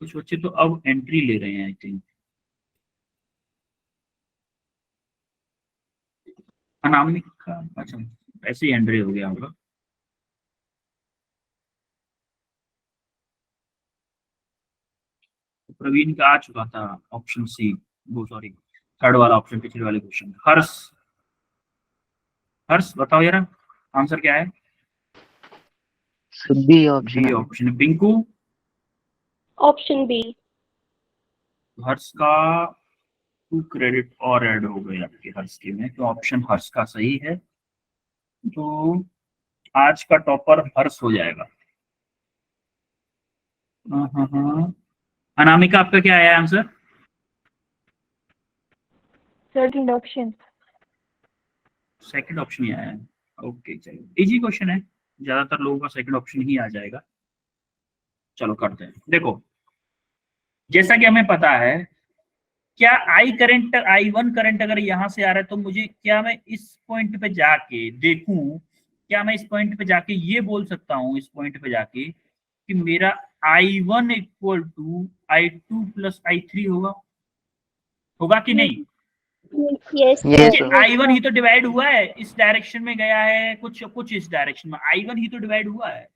कुछ बच्चे तो अब एंट्री ले रहे हैं आई थिंक। अनामिक का, अच्छा ऐसे ही एंट्री हो गया होगा। प्रवीण का आ चुका था ऑप्शन सी, वो सॉरी थर्ड वाला ऑप्शन, पिछले वाले क्वेश्चन। हर्ष, हर्ष बताओ यार आंसर क्या है? बी ऑप्शन बी ऑप्शन है। पिंकू? Option B. हर्ष का 2 क्रेडिट और ऐड हो गए आपके हर्ष के में, तो ऑप्शन हर्ष का सही है। तो आज का टॉपर हर्ष हो जाएगा। अनामिका आपका क्या आया answer? Second option. Second option ही आया है। ओके चलो, इजी क्वेश्चन है, ज्यादातर लोगों का सेकंड ऑप्शन ही आ जाएगा। चलो करते हैं। देखो जैसा कि हमें पता है, क्या I1 करंट अगर यहां से आ रहा है तो मुझे, क्या मैं इस पॉइंट पे जाके देखूं, क्या मैं इस पॉइंट पे जाके ये बोल सकता हूं, इस पॉइंट पे जाके कि मेरा I1 equal to I2 plus I3 होगा कि नहीं? यस Yes, कि I1 ही तो डिवाइड हुआ है, इस डायरेक्शन में गया है, कुछ इस डायरेक्शन में, I1 ही तो डिवाइड हुआ है।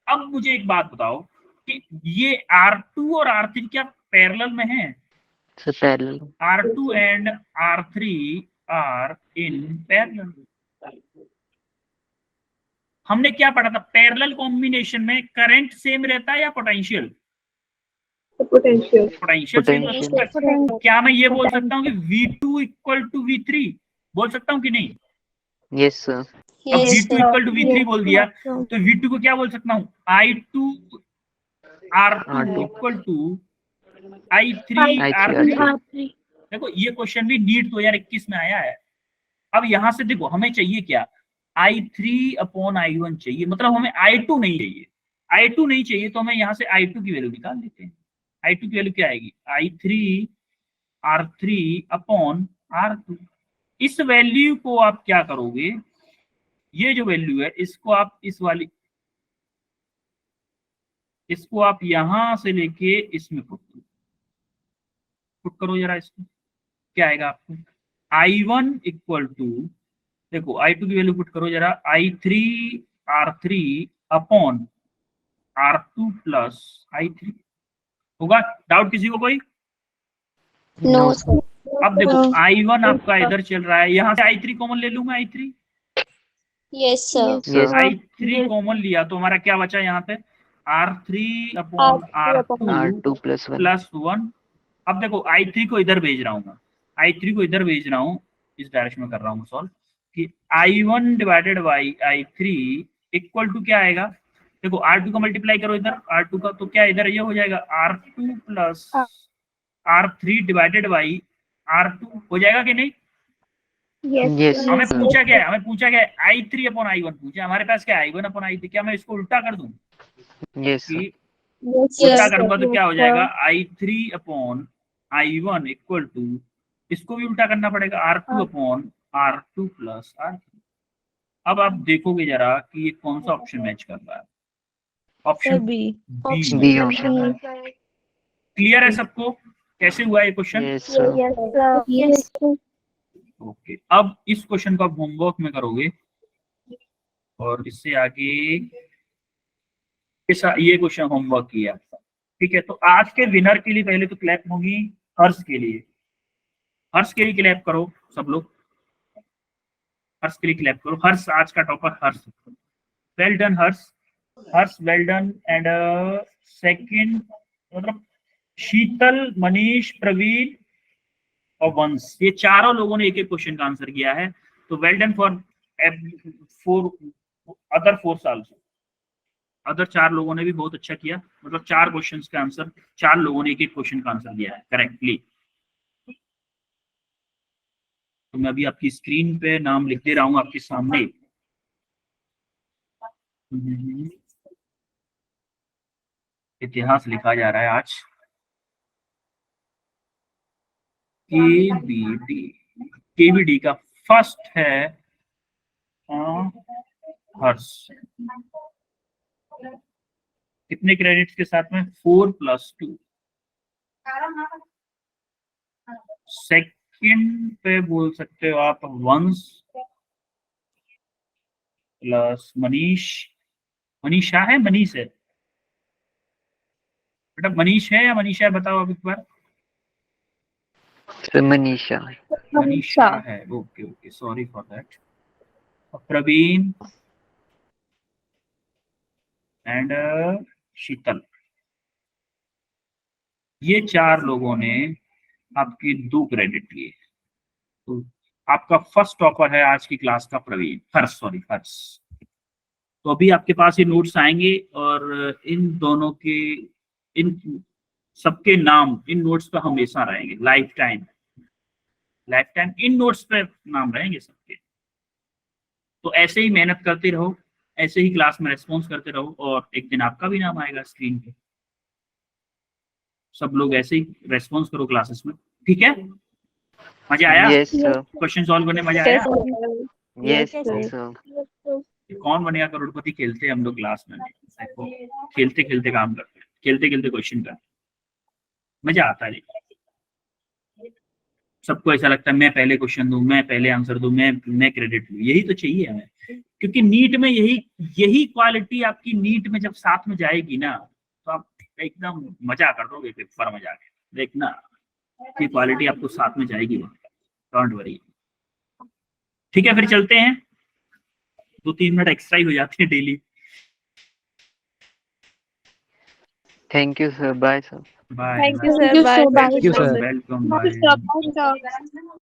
अब मुझे एक बात बताओ कि ये R2 और R3 क्या पैरेलल में है? Sir parallel. R2 and R3 are in parallel. हमने क्या पढ़ा था? पैरेलल कॉम्बिनेशन में करंट सेम रहता है या पोटेंशियल? पोटेंशियल। पोटेंशियल सेम रहता है। क्या मैं ये बोल सकता हूँ कि V2 इक्वल टू V3 बोल सकता हूँ कि नहीं? Yes sir. अब V2 इक्वल टू V3 बोल दिया तो V2 को क्या बोल सकता हूँ? I2 R2 equal to I3 R3। देखो ये क्वेश्चन भी नीट 2021 में आया है। अब यहां से देखो हमें चाहिए क्या? I3 अपॉन I1 चाहिए, मतलब हमें I2 नहीं चाहिए। I2 नहीं चाहिए तो हमें यहाँ से I2 की वैल्यू निकाल देते हैं। I2 की वैल्यू क्या आएगी? I3 R3 upon R2। इस वैल्यू को आप क्या करोगे? ये जो वैल्यू है इसको आप इसको आप यहां से लेके इसमें पुट करो जरा। इसको क्या आएगा आपको? I1 इक्वल टू, देखो I2 की वैल्यू पुट करो जरा, I3 R3 upon R2 plus I3 होगा। डाउट किसी को कोई? No sir. अब देखो I1 आपका इधर चल रहा है, यहाँ से I3 कॉमन ले लूंगा। I3 yes sir. Yes. I3 common लिया तो हमारा क्या बचा यहाँ पे? R3 upon R2 plus 1। Plus 1। अब देखो I3 को इधर भेज रहा हूँ, I3 को इधर भेज रहा हूँ, इस डायरेक्शन में कर रहा हूँ सॉल्व, कि I1 divided by I3 equal to क्या आएगा? देखो R2 का मल्टीप्लाई करो इधर, R2 का, तो क्या इधर ये हो जाएगा R2 plus R3 divided by R2 हो जाएगा कि नहीं? यस हमें सर। पूछा क्या है? हमें पूछा क्या है? I3 अपॉन I1 पूछा। हमारे पास क्या है? I1 upon I3। क्या मैं इसको उल्टा कर दूं? Yes sir. उल्टा करूंगा तो क्या हो जाएगा? I3 upon I1 equal to, इसको भी उल्टा करना पड़ेगा, R2 upon R2 plus R3। अब आप देखोगे जरा कि ये कौन सा ऑप्शन मैच कर रहा है। Option B. B option. Clear है सबको? कैसे हुआ ये question? Yes sir. Yes okay, अब इस क्वेश्चन को आप होमवर्क में करोगे और इससे आगे ये क्वेश्चन होमवर्क किया, ठीक है। तो आज के विनर के लिए पहले तो क्लैप होगी हर्ष के लिए, हर्ष के लिए क्लैप करो सब लोग, हर्ष के लिए क्लैप करो। हर्ष आज का topper Harsh, well done Harsh, Harsh well done. And second मतलब शीतल, मनीष, प्रवीण और वंश, ये चारों लोगों ने एक एक क्वेश्चन का आंसर किया है, तो वेल डन फॉर अदर 4 साल। अदर 4 लोगों ने भी बहुत अच्छा किया, मतलब 4 क्वेश्चंस का आंसर 4 लोगों ने एक एक क्वेश्चन का आंसर दिया है करेक्टली। तो मैं अभी आपकी स्क्रीन पे नाम लिख दे रहा हूँ आपके सामने। इतिहास लिखा जा रहा है आज। केबीडी का फर्स्ट है हर्ष, कितने क्रेडिट्स के साथ में? 4+2। सेकंड पे बोल सकते हो आप वंश प्लस मनीष, मनीषा है, मनीष है बेटा, मनीष है या मनीषा है बताओ अब एक बार। सर मनीषा। मनीषा है, okay okay, sorry for that. Praveen and Sheetal, ये 4 लोगों ने आपकी 2 क्रेडिट लिए। तो आपका फर्स्ट टॉपर है आज की क्लास का प्रवीण, हर्ष, सॉरी हर्ष। तो अभी आपके पास ये नोट्स आएंगे और इन दोनों के, इन सबके नाम इन नोट्स पे हमेशा रहेंगे, लाइफ टाइम इन नोट्स पे नाम रहेंगे सबके। तो ऐसे ही मेहनत करते रहो, ऐसे ही क्लास में रेस्पॉन्स करते रहो और एक दिन आपका भी नाम आएगा स्क्रीन पे। सब लोग ऐसे ही रेस्पॉन्स करो क्लासेस में, ठीक है? मजा आया? Yes sir. क्वेश्चन सॉल्व करने मजा आया? Yes Yes, sir. कौन बनेगा करोड़पति खेलते हैं हम लोग क्लास में, खेलते खेलते काम करते हैं, खेलते खेलते क्वेश्चन करते हैं, मजा आता है। सबको ऐसा लगता है मैं पहले क्वेश्चन दूं, मैं पहले आंसर दूं, मैं क्रेडिट लूं, यही तो चाहिए हमें। क्योंकि नीट में यही क्वालिटी आपकी नीट में जब साथ में जाएगी ना, तो आप एकदम मजा कर दोगे पेपर में जाके, देखना ये क्वालिटी आपको साथ में जाएगी, डोंट वरी। ठीक है, फिर चलते हैं, 2-3 मिनट एक्स्ट्रा ही हो जाते हैं daily. Thank you sir, bye sir. Bye Thank you, sir. Bye. Thank you, sir. Welcome, Bye, bye. sir.